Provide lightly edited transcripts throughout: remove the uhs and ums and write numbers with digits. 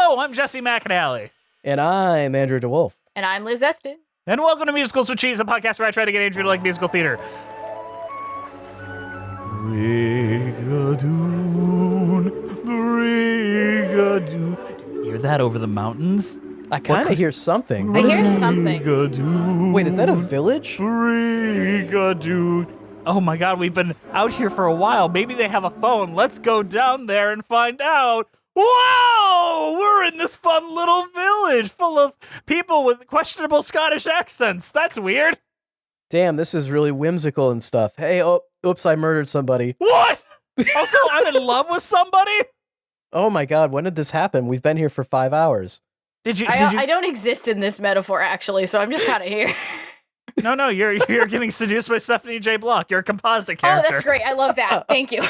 Hello, I'm Jesse McAnally. And I'm Andrew DeWolf. And I'm Liz Eston. And welcome to Musicals with Cheese, a podcast where I try to get Andrew to like musical theater. Brigadoon, Brigadoon. Do you hear that over the mountains? I kind of hear something. I hear something. Brigadoon, Wait, is that a village? Brigadoon. Oh my god, we've been out here for a while. Maybe they have a phone. Let's go down there and find out. Whoa! We're in this fun little village full of people with questionable Scottish accents. That's weird. Damn, this is really whimsical and stuff. Hey, oops, I murdered somebody. What? Also, I'm in love with somebody? Oh my god, when did this happen? We've been here for 5 hours. Did you? I don't exist in this metaphor, actually, so I'm just kind of here. No, you're getting seduced by Stephanie J. Block. You're a composite character. Oh, that's great. I love that. Thank you.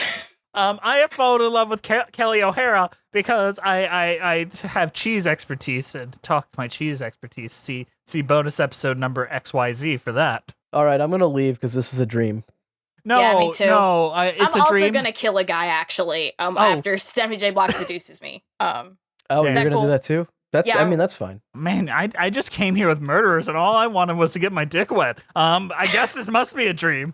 I have fallen in love with Kelly O'Hara because I have cheese expertise, and to talk my cheese expertise, see bonus episode number XYZ for that. All right, I'm going to leave because this is a dream. No, yeah, me too. No, it's I'm a also dream. going to kill a guy, actually, after Stephanie J. Block seduces me. Oh, you're going to do that too? I mean, that's fine. Man, I just came here with murderers, and all I wanted was to get my dick wet. I guess this must be a dream.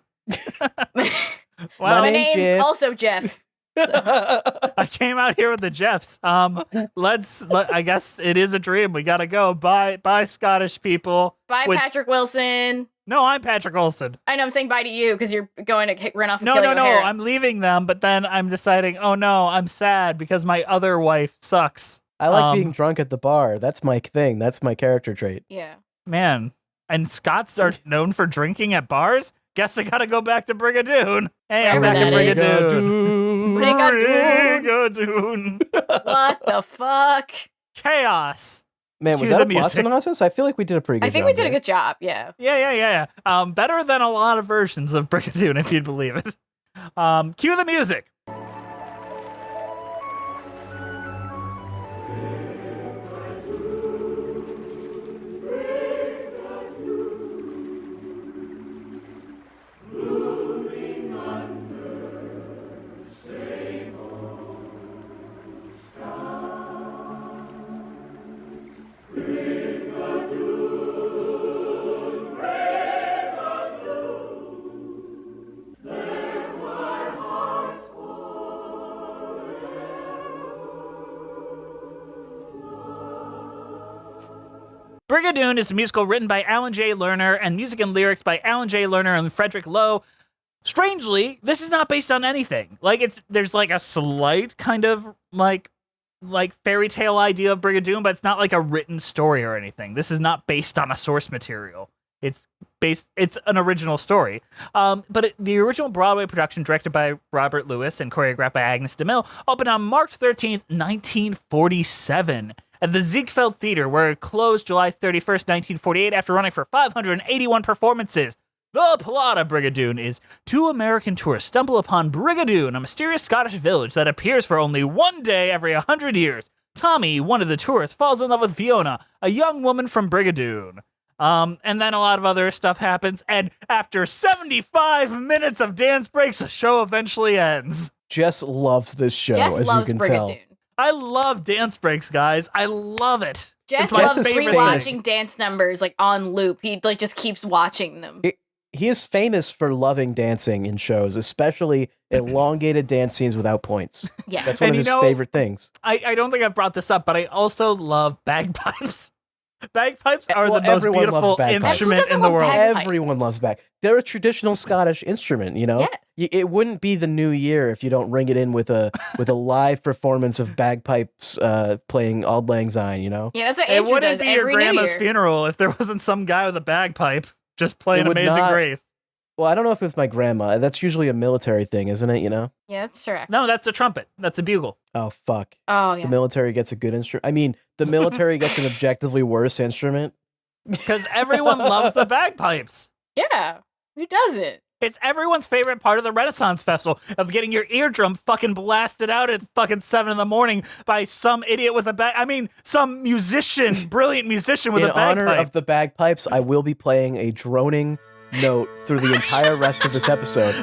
Well, my name's also Jeff. I came out here with the Jeffs. I guess it is a dream. We gotta go. Bye, Scottish people. Bye, Patrick Wilson. No, I'm Patrick Wilson. I know, I'm saying bye to you because you're going to run off. No, I'm leaving them, but then I'm deciding, oh no, I'm sad because my other wife sucks. I like being drunk at the bar. That's my thing. That's my character trait. Yeah. Man, and Scots are known for drinking at bars? Guess I gotta go back to Brigadoon. Hey, I'm back at Brigadoon. Brigadoon. What the fuck? Chaos. Man, was that a plus analysis? I feel like we did a pretty good job. I think we did a good job, yeah. Yeah. Better than a lot of versions of Brigadoon, if you'd believe it. Cue the music. Brigadoon is a musical written by Alan J. Lerner and music and lyrics by Alan J. Lerner and Frederick Lowe. Strangely, this is not based on anything. There's like a slight kind of like fairy tale idea of Brigadoon, but it's not like a written story or anything. This is not based on a source material. It's an original story. But the original Broadway production, directed by Robert Lewis and choreographed by Agnes DeMille, opened on March 13th, 1947. At the Ziegfeld Theater, where it closed July 31st, 1948, after running for 581 performances. The plot of Brigadoon is two American tourists stumble upon Brigadoon, a mysterious Scottish village that appears for only one day every 100 years. Tommy, one of the tourists, falls in love with Fiona, a young woman from Brigadoon. And then a lot of other stuff happens, and after 75 minutes of dance breaks, the show eventually ends. Jess loves this show, Jess as loves you can Brigadoon. tell. I love dance breaks, guys. I love it. Jess loves loves favorite rewatching dance numbers on loop. He just keeps watching them. He is famous for loving dancing in shows, especially elongated dance scenes without points. Yeah. That's one of his favorite things. I don't think I've brought this up, but I also love bagpipes. Bagpipes are the most beautiful instrument in the world. Everyone loves bagpipes. They're a traditional Scottish instrument, you know? Yes. It wouldn't be the new year if you don't ring it in with a live performance of bagpipes playing Auld Lang Syne, you know? Yeah, that's what Andrew does every New Year. It wouldn't be your grandma's funeral if there wasn't some guy with a bagpipe just playing Amazing Grace. Well, I don't know if it's my grandma. That's usually a military thing, isn't it, you know? Yeah, that's correct. No, that's a trumpet. That's a bugle. Oh, fuck. Oh, yeah. The military gets a good instrument. I mean, the military gets an objectively worse instrument. Because everyone loves the bagpipes. Yeah, who doesn't? It's everyone's favorite part of the Renaissance Festival, of getting your eardrum fucking blasted out at fucking 7 a.m. by some idiot with some musician, brilliant musician with a bagpipe. In honor of the bagpipes, I will be playing a droning note through the entire rest of this episode.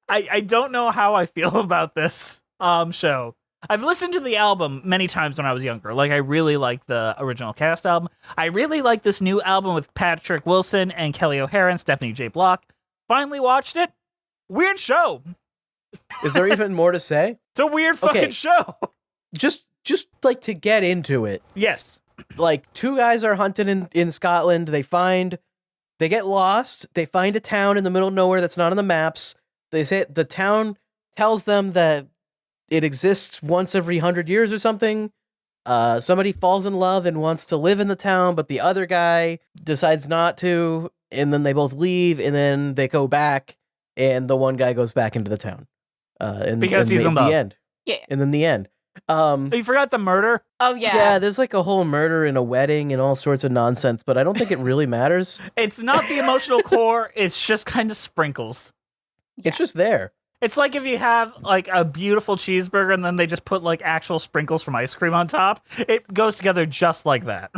I don't know how I feel about this show. I've listened to the album many times when I was younger. Like, I really like the original cast album. I really like this new album with Patrick Wilson and Kelly O'Hara and Stephanie J. Block. Finally watched it. Weird show. Is there even more to say? It's a weird fucking show. Just like to get into it. Yes. Like, two guys are hunting in Scotland. They get lost. They find a town in the middle of nowhere that's not on the maps. They say the town tells them that it exists once every 100 years or something. Somebody falls in love and wants to live in the town, but the other guy decides not to, and then they both leave, and then they go back, and the one guy goes back into the town. Because he's in love. The end. Yeah. And then the end. You forgot the murder? Oh, yeah. Yeah, there's like a whole murder and a wedding and all sorts of nonsense, but I don't think it really matters. It's not the emotional core. It's just kind of sprinkles. It's just there. It's like if you have like a beautiful cheeseburger and then they just put like actual sprinkles from ice cream on top. It goes together just like that.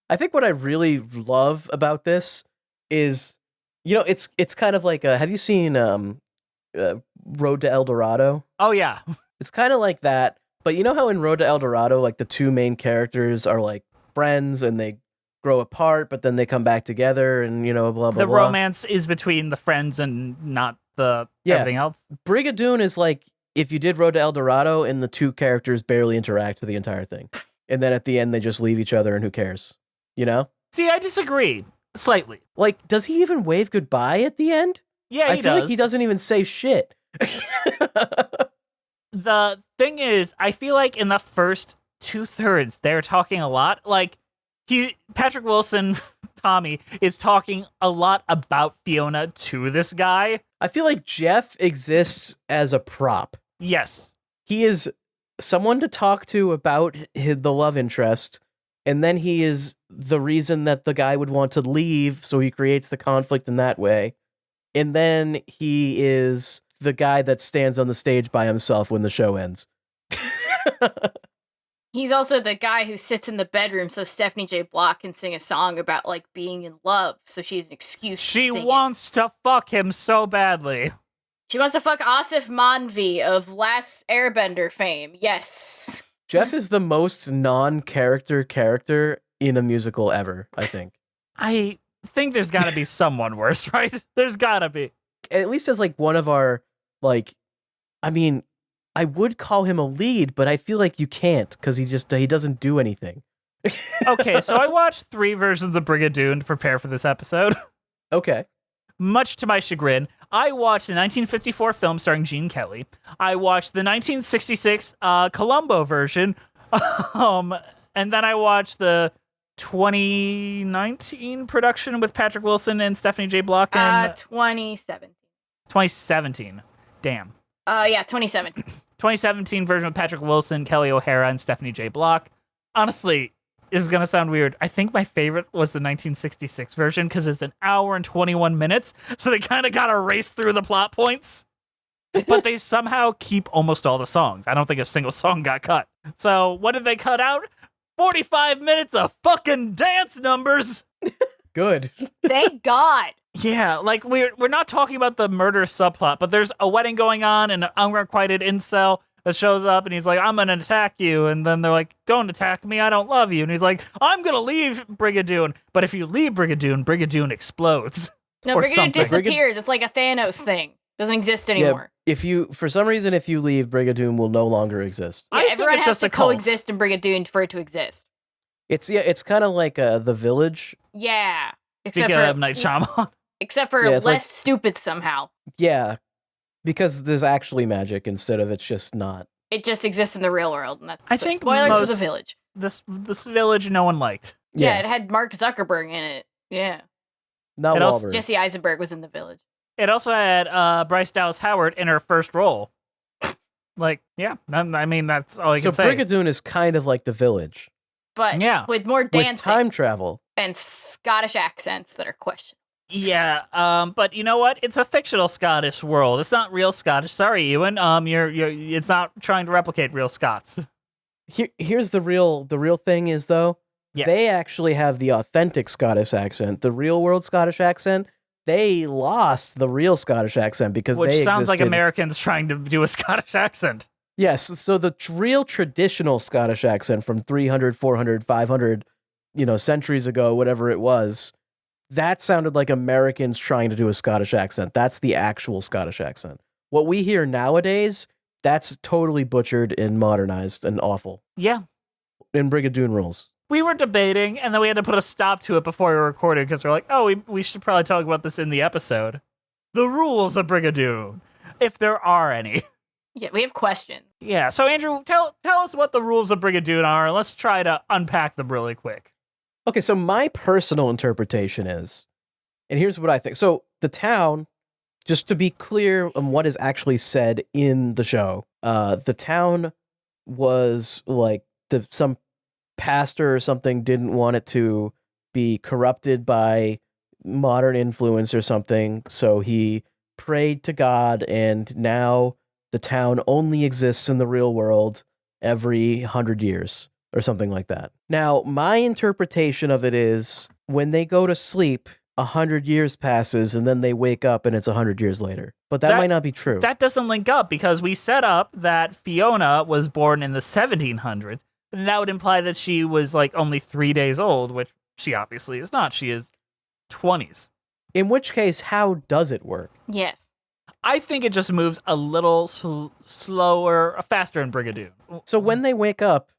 I think what I really love about this is, it's kind of like, have you seen Road to El Dorado? Oh, yeah. It's kind of like that, but you know how in Road to El Dorado, like the two main characters are like friends and they grow apart, but then they come back together and, blah, blah, blah. The romance is between the friends and not everything else. Brigadoon is like if you did Road to El Dorado and the two characters barely interact with the entire thing. And then at the end, they just leave each other and who cares? See, I disagree slightly. Like, does he even wave goodbye at the end? Yeah, I feel like he doesn't even say shit. The thing is, I feel like in the first 2/3, they're talking a lot. Like, Patrick Wilson, Tommy, is talking a lot about Fiona to this guy. I feel like Jeff exists as a prop. Yes. He is someone to talk to about the love interest, and then he is the reason that the guy would want to leave, so he creates the conflict in that way. And then he is the guy that stands on the stage by himself when the show ends. He's also the guy who sits in the bedroom so Stephanie J. Block can sing a song about, like, being in love, so she's an excuse to She sing wants to fuck him so badly. She wants to fuck Asif Manvi of Last Airbender fame. Yes. Jeff is the most non-character character in a musical ever, I think. I think there's got to be someone worse, right? There's got to be. At least as, like, one of our, like, I mean, I would call him a lead, but I feel like you can't because he doesn't do anything. Okay, so I watched 3 versions of Brigadoon to prepare for this episode. Okay. Much to my chagrin, I watched the 1954 film starring Gene Kelly. I watched the 1966 Colombo version, and then I watched the 2019 production with Patrick Wilson and Stephanie J. Block. 2017. 2017. Damn. 2017. 2017 version with Patrick Wilson, Kelly O'Hara, and Stephanie J. Block. Honestly, this is going to sound weird. I think my favorite was the 1966 version because it's an hour and 21 minutes, so they kind of got to race through the plot points. But they somehow keep almost all the songs. I don't think a single song got cut. So what did they cut out? 45 minutes of fucking dance numbers. Good. Thank God. Yeah, like we're not talking about the murder subplot, but there's a wedding going on and an unrequited incel that shows up and he's like, I'm gonna attack you, and then they're like, don't attack me, I don't love you, and he's like, I'm gonna leave Brigadoon, but if you leave Brigadoon explodes. No, or Brigadoon something. disappears. It's like a Thanos thing. Doesn't exist anymore. Yeah, for some reason, if you leave, Brigadoon will no longer exist. Yeah, I think everyone it's has just to a cult. coexist in Brigadoon for it to exist. It's kind of like The Village. Yeah. Speaking of M. Night Shyamalan. Except for Yeah, it's less stupid somehow. Yeah, because there's actually magic instead of it's just not. It just exists in the real world, and that's I think spoilers for most- The Village. This village no one liked. Yeah, it had Mark Zuckerberg in it. Yeah. Not It also- Wahlberg. Jesse Eisenberg was in The Village. It also had Bryce Dallas Howard in her first role. Like, yeah, I mean, that's all I So can say. Brigadoon is kind of like The Village But Yeah. with more with dancing time travel. and Scottish accents that are questioned. Yeah, but you know what? It's a fictional Scottish world. It's not real Scottish. Sorry, Ewan. It's not trying to replicate real Scots. Here's the real thing is though, Yes. they actually have the authentic Scottish accent. The real world Scottish accent they lost the real Scottish accent because Which they sounds like existed- Americans trying to do a Scottish accent. Yes, so the real traditional Scottish accent from 300, 400, 500, centuries ago, whatever it was, that sounded like Americans trying to do a Scottish accent. That's the actual Scottish accent. What we hear nowadays, that's totally butchered and modernized and awful. Yeah. In Brigadoon rules. We were debating, and then we had to put a stop to it before we recorded because we're like, oh, we should probably talk about this in the episode. The rules of Brigadoon, if there are any. Yeah, we have questions. Yeah, so Andrew, tell us what the rules of Brigadoon are, and let's try to unpack them really quick. Okay, so my personal interpretation is, and here's what I think. So the town, just to be clear on what is actually said in the show, the town was like some pastor or something didn't want it to be corrupted by modern influence or something, so he prayed to God, and now the town only exists in the real world every 100 years or something like that. Now, my interpretation of it is when they go to sleep, 100 years passes and then they wake up and it's 100 years later. But that might not be true. That doesn't link up because we set up that Fiona was born in the 1700s, and that would imply that she was like only 3 days old, which she obviously is not. She is 20s. In which case, how does it work? Yes. I think it just moves a little slower, faster in Brigadoon. So when they wake up,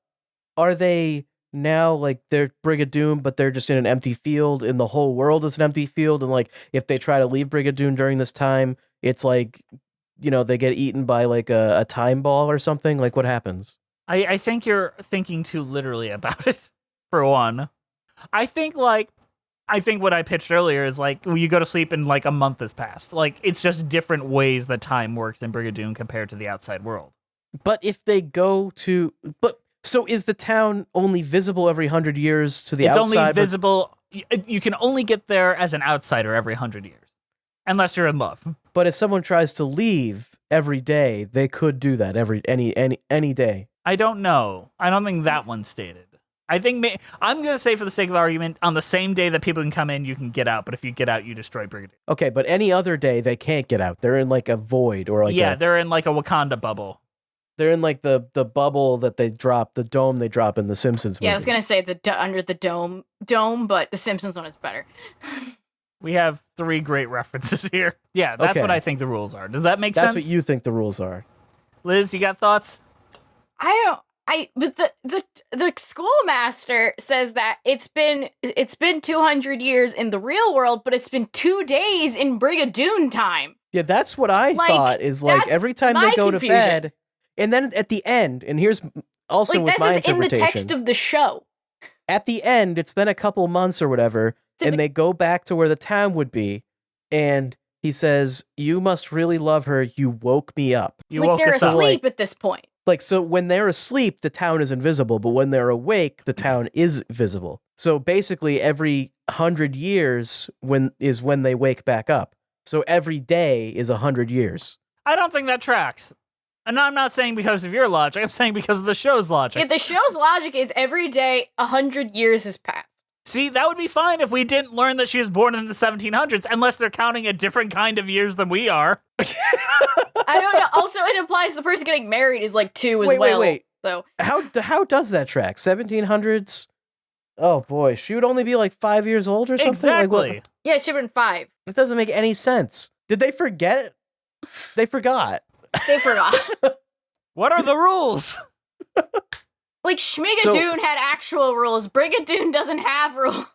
are they now like they're Brigadoon, but they're just in an empty field and the whole world is an empty field? And like if they try to leave Brigadoon during this time, it's like, they get eaten by like a time ball or something? Like what happens? I think you're thinking too literally about it, for one. I think what I pitched earlier is like when you go to sleep and like a month has passed. Like it's just different ways that time works in Brigadoon compared to the outside world. But if they go to so is the town only visible every 100 years to the outside? It's only visible. You can only get there as an outsider every 100 years, unless you're in love. But if someone tries to leave every day, they could do that any day. I don't know. I don't think that one's stated. I think I'm going to say for the sake of argument, on the same day that people can come in, you can get out. But if you get out, you destroy Brigadoon. Okay, but any other day, they can't get out. They're in like a void or like they're in like a Wakanda bubble. They're in like the bubble that they drop, the dome they drop in the Simpsons movie. Yeah, I was gonna say under the dome, but the Simpsons one is better. We have 3 great references here. Yeah, that's what I think the rules are. Does that make sense? That's what you think the rules are. Liz, you got thoughts? But the schoolmaster says that it's been 200 years in the real world, but it's been 2 days in Brigadoon time. Yeah, that's what I thought is like every time they go to bed. And then at the end, and here's also with my interpretation. This is in the text of the show. At the end, it's been a couple months or whatever, and they go back to where the town would be, and he says, "You must really love her. You woke me up." They're asleep at this point. Like, so when they're asleep, the town is invisible, but when they're awake, the town is visible. So basically, every 100 years when they wake back up. So every day is 100 years. I don't think that tracks. And I'm not saying because of your logic. I'm saying because of the show's logic. Yeah, the show's logic is every day 100 years has passed. See, that would be fine if we didn't learn that she was born in the 1700s, unless they're counting a different kind of years than we are. I don't know. Also, it implies the person getting married is like 2 as well. Wait. So how does that track? 1700s? Oh boy, she would only be like 5 years old or something? Exactly. Like, yeah, it should have been 5. That doesn't make any sense. Did they forget? They forgot. They forgot. What are the rules? Like, Shmigadoon had actual rules. Brigadoon doesn't have rules.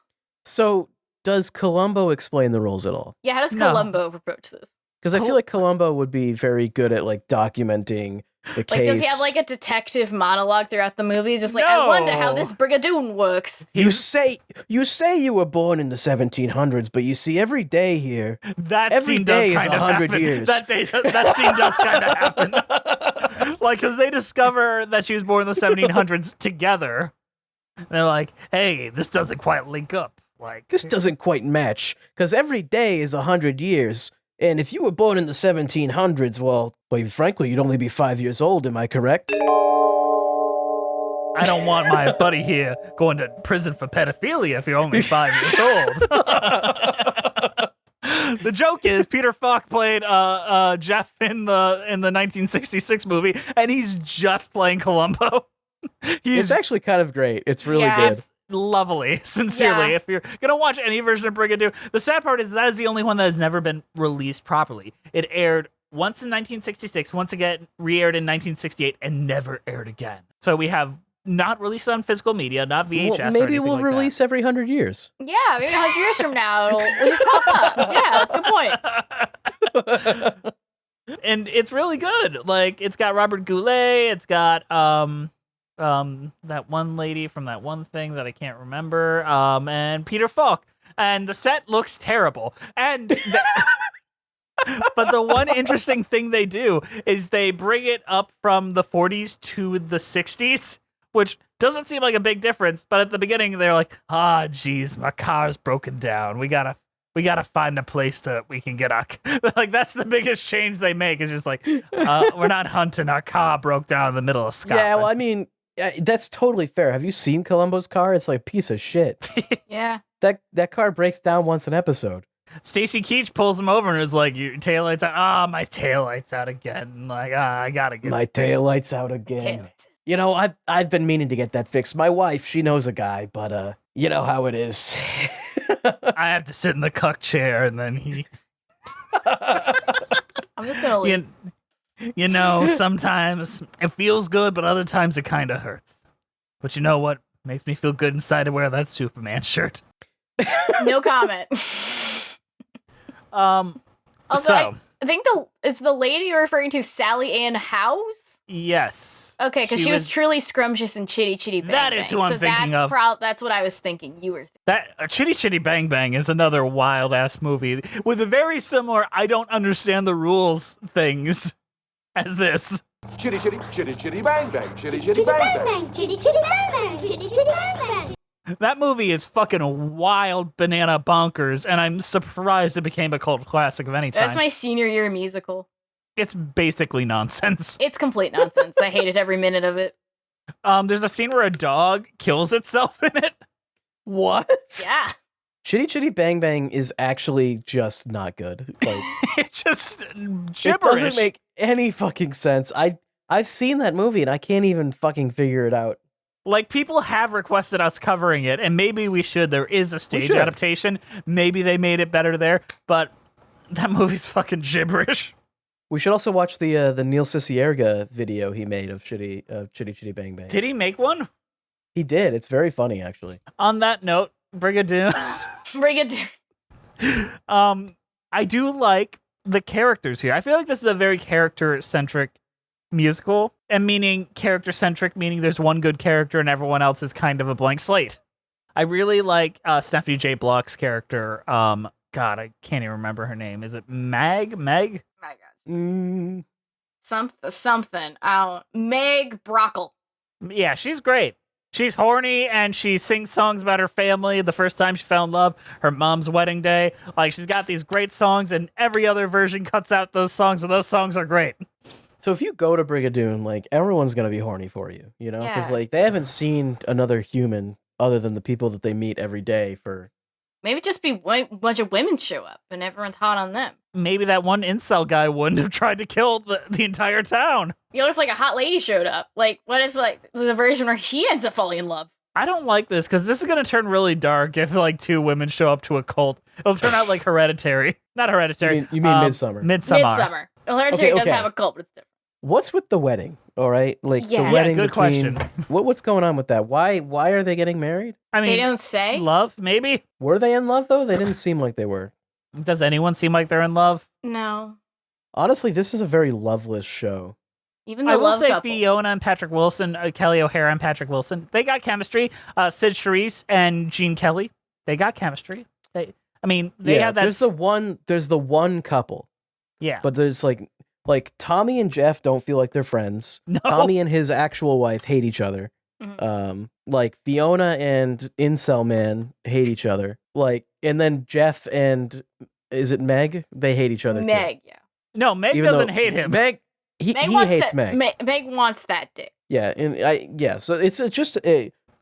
So, does Colombo explain the rules at all? Yeah, how does Colombo approach this? Because I feel like Colombo would be very good at, like, documenting the case. Like, does he have, like, a detective monologue throughout the movie? He's just like, I wonder how this Brigadoon works. You say you were born in the 1700s, but you see, every day here, that every scene day does is kind of 100 happen. years. That scene does kind of happen. Like, because they discover that she was born in the 1700s together. And they're like, hey, this doesn't quite link up. Like, this doesn't quite match, because every day is 100 years. And if you were born in the 1700s, well, frankly, you'd only be 5 years old, am I correct? I don't want my buddy here going to prison for pedophilia if you're only 5 years old. The joke is Peter Falk played Jeff in the 1966 movie, and he's just playing Columbo. It's actually kind of great. It's really good. It's lovely, sincerely. Yeah. If you're gonna watch any version of Brigadoon, the sad part is that is the only one that has never been released properly. It aired once in 1966, once again re-aired in 1968, and never aired again. So we have not released on physical media, not VHS. Well, maybe or we'll like release every 100 years. Yeah, maybe 100 years from now it'll just pop up. Yeah, that's a good point. And it's really good. Like, it's got Robert Goulet. It's got that one lady from that one thing that I can't remember. And Peter Falk. And the set looks terrible. And but the one interesting thing they do is they bring it up from the 40s to the 60s, which doesn't seem like a big difference. But at the beginning, they're like, geez, my car's broken down. We gotta find a place we can get our like. That's the biggest change they make. Is just like, we're not hunting. Our car broke down in the middle of Scotland. Yeah, well, I mean, that's totally fair. Have you seen Columbo's car? It's like a piece of shit. Yeah. That car breaks down once an episode. Stacy Keach pulls him over and is like, "Your taillight's out." My taillight's out again. Like, I gotta get my taillight's out again. You know, I've been meaning to get that fixed. My wife, she knows a guy, but you know how it is. I have to sit in the cuck chair, and then he. I'm just gonna leave. You know, sometimes it feels good, but other times it kind of hurts. But you know what makes me feel good inside to wear that Superman shirt? No comment. Also, So I think is the lady you're referring to Sally Ann Howes? yes. Okay, because she was truly scrumptious and chitty chitty bang. That is who I'm thinking of. That's what I was thinking. You were. That Chitty Chitty Bang Bang is another wild ass movie with a very similar I don't understand the rules things as this. Chitty chitty chitty chitty bang bang chitty chitty bang bang Chitty chitty bang bang, chitty chitty bang bang. That movie is fucking wild banana bonkers, and I'm surprised it became a cult classic of any time. That's my senior year musical. It's basically nonsense. It's complete nonsense. I hated every minute of it. There's a scene where a dog kills itself in it. What? Yeah. Chitty Chitty Bang Bang is actually just not good. Like, It's just it gibberish. doesn't make any fucking sense. I've seen that movie and I can't even fucking figure it out. Like, people have requested us covering it, and maybe we should. There is a stage should. adaptation. Maybe they made it better there, but that movie's fucking gibberish. We should also watch the Neil Cicierega video he made of Chitty Chitty Bang Bang. Did he make one? He did. It's very funny, actually. On that note, Brigadoon. Brigadoon. I do like the characters here. I feel like this is a very character-centric musical, and meaning character-centric, meaning there's one good character and everyone else is kind of a blank slate. I really like Stephanie J. Block's character. God, I can't even remember her name. Is it Meg? My God. Mm, Something. Meg Brockle. Yeah, she's great. She's horny and she sings songs about her family. The first time she fell in love, her mom's wedding day. Like, she's got these great songs, and every other version cuts out those songs, but those songs are great. So if you go to Brigadoon, like, everyone's gonna be horny for you, you know? Because Yeah. like they haven't seen another human other than the people that they meet every day for. Maybe just be a bunch of women show up and everyone's hot on them. Maybe that one incel guy wouldn't have tried to kill the entire town. You know, what if like a hot lady showed up? Like, what if like there's a version where he ends up falling in love? I don't like this, because this is going to turn really dark if like two women show up to a cult. It'll turn out like Hereditary. Not Hereditary. You mean Midsummer? Midsummer. Hereditary does okay. have a cult, but it's different. What's with the wedding? All right, like Yeah. the wedding good between. question. What's going on with that? Why are they getting married? I mean, They don't say. love, maybe? Were they in love though? They didn't seem like they were. Does anyone seem like they're in love? No. Honestly, this is a very loveless show. Even the I will love say couple. Fiona and Patrick Wilson, Kelly O'Hara and Patrick Wilson, they got chemistry. Sid Charisse and Gene Kelly, they got chemistry. They have that. There's the one couple, Yeah. but there's like Tommy and Jeff don't feel like they're friends. No. Tommy and his actual wife hate each other. Mhm. Like Fiona and Incel Man hate each other. Like, and then Jeff and is it Meg? They hate each other. too. Meg, yeah. No, Meg Even doesn't though hate him. Meg, he Meg wants hates that, Meg. Meg wants that dick. Yeah, and so it's just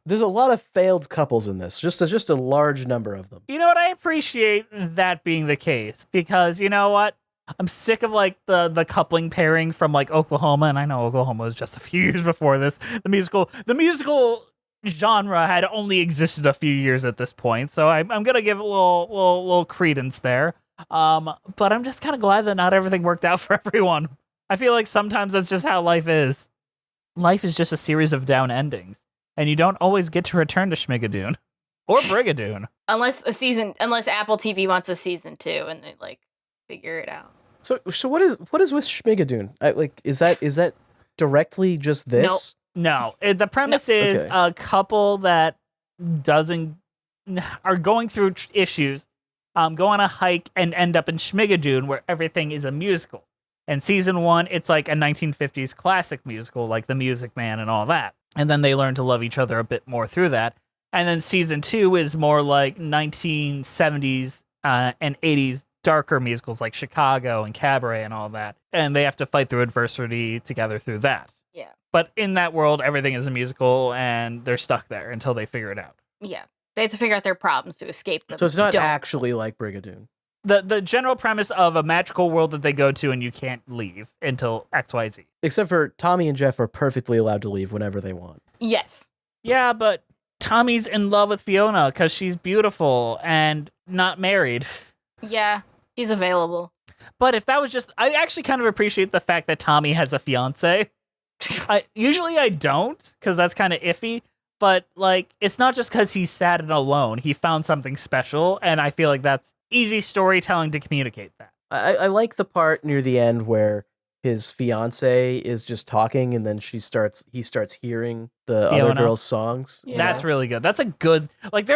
There's a lot of failed couples in this. Just a large number of them. You know what? I appreciate that being the case because you know what? I'm sick of like the coupling pairing from like Oklahoma, and I know Oklahoma was just a few years before this. The musical genre had only existed a few years at this point, so I'm gonna give it a little credence there. But I'm just kind of glad that not everything worked out for everyone. I feel like sometimes that's just how life is. Life is just a series of down endings, and you don't always get to return to Shmigadoon or Brigadoon. Unless Apple TV wants a season 2 and they like figure it out. So what is with Shmigadoon? Is that directly just this? No. The premise is Okay. a couple that are going through issues, go on a hike and end up in Shmigadoon where everything is a musical. And season 1, it's like a 1950s classic musical, like The Music Man and all that. And then they learn to love each other a bit more through that. And then season 2 is more like 1970s and 80s darker musicals like Chicago and Cabaret and all that. And they have to fight through adversity together through that. Yeah. But in that world, everything is a musical and they're stuck there until they figure it out. Yeah. They have to figure out their problems to escape them. So it's not Don't. actually like Brigadoon. The general premise of a magical world that they go to and you can't leave until XYZ. Except for Tommy and Jeff are perfectly allowed to leave whenever they want. Yes. Yeah, but Tommy's in love with Fiona because she's beautiful and not married. Yeah. He's available. But if that was just... I actually kind of appreciate the fact that Tommy has a fiance. Usually I don't, because that's kind of iffy. But, like, it's not just because he's sad and alone. He found something special, and I feel like that's easy storytelling to communicate that. I like the part near the end where his fiance is just talking and then he starts hearing the other Fiona. girls' songs. Yeah. That's really good. That's a good... Like,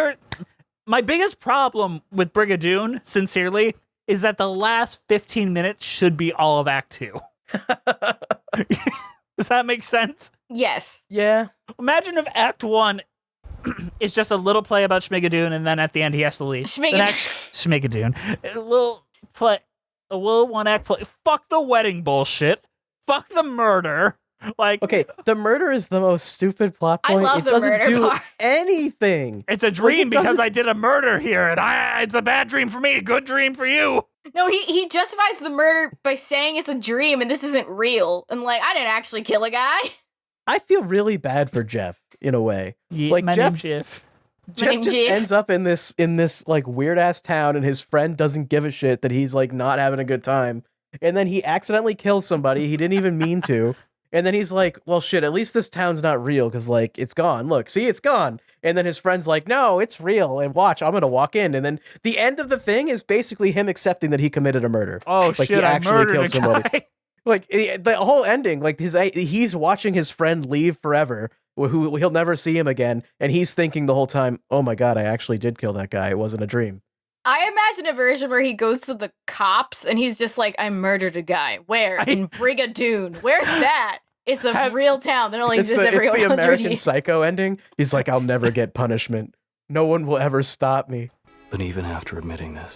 my biggest problem with Brigadoon, sincerely, is that the last 15 minutes should be all of Act 2. Does that make sense? Yes. Yeah. Imagine if Act 1 is just a little play about Shmigadoon, and then at the end he has to leave. Shmigadoon. A little one-act play. Fuck the wedding bullshit. Fuck the murder. Like, Okay, the murder is the most stupid plot I point. love It the doesn't murder do part. anything. it's a dream it because doesn't- I did a murder here, and it's a bad dream for me, a good dream for you. No, he justifies the murder by saying it's a dream and this isn't real. And like, I didn't actually kill a guy. I feel really bad for Jeff in a way. Yeah, Like, my Jeff- name's Jeff. Jeff name's just Jeff. ends up in this like weird ass town, and his friend doesn't give a shit that he's like not having a good time, and then he accidentally kills somebody he didn't even mean to, and then he's like, well shit, at least this town's not real because like it's gone. Look, see, it's gone. And then his friend's like, no, it's real, and watch, I'm gonna walk in, and then the end of the thing is basically him accepting that he committed a murder. Oh, Like, shit, he I actually murdered killed a somebody. guy. Like the whole ending, like he's watching his friend leave forever, who he'll never see him again, and he's thinking the whole time, "Oh my god, I actually did kill that guy. It wasn't a dream." I imagine a version where he goes to the cops and he's just like, I murdered a guy. Where? In Brigadoon. Where's that? It's a real town that only exists every It's the 100 American years. Psycho ending. He's like, "I'll never get punishment. No one will ever stop me." But even after admitting this,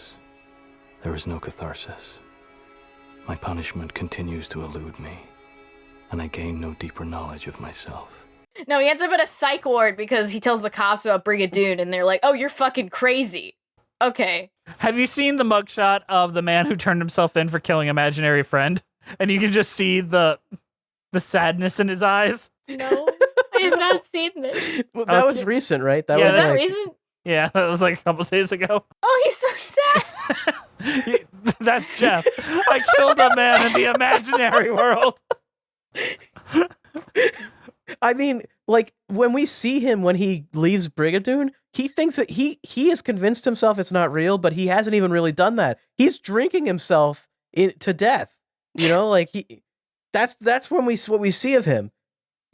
there is no catharsis. My punishment continues to elude me, and I gain no deeper knowledge of myself. No, he ends up in a psych ward because he tells the cops about Brigadoon and they're like, oh, you're fucking crazy. Okay. Have you seen the mugshot of the man who turned himself in for killing imaginary friend? And you can just see the sadness in his eyes. No, I have not seen this. Well, that was Okay. recent, right? That Yeah, was Is that like, reason? Yeah, that was like a couple days ago. Oh, he's so sad. That's Jeff. I killed a man in the imaginary world. I mean, like when we see him when he leaves Brigadoon, he thinks that he has convinced himself it's not real, but he hasn't even really done that. He's drinking himself to death. You know, like that's when what we see of him.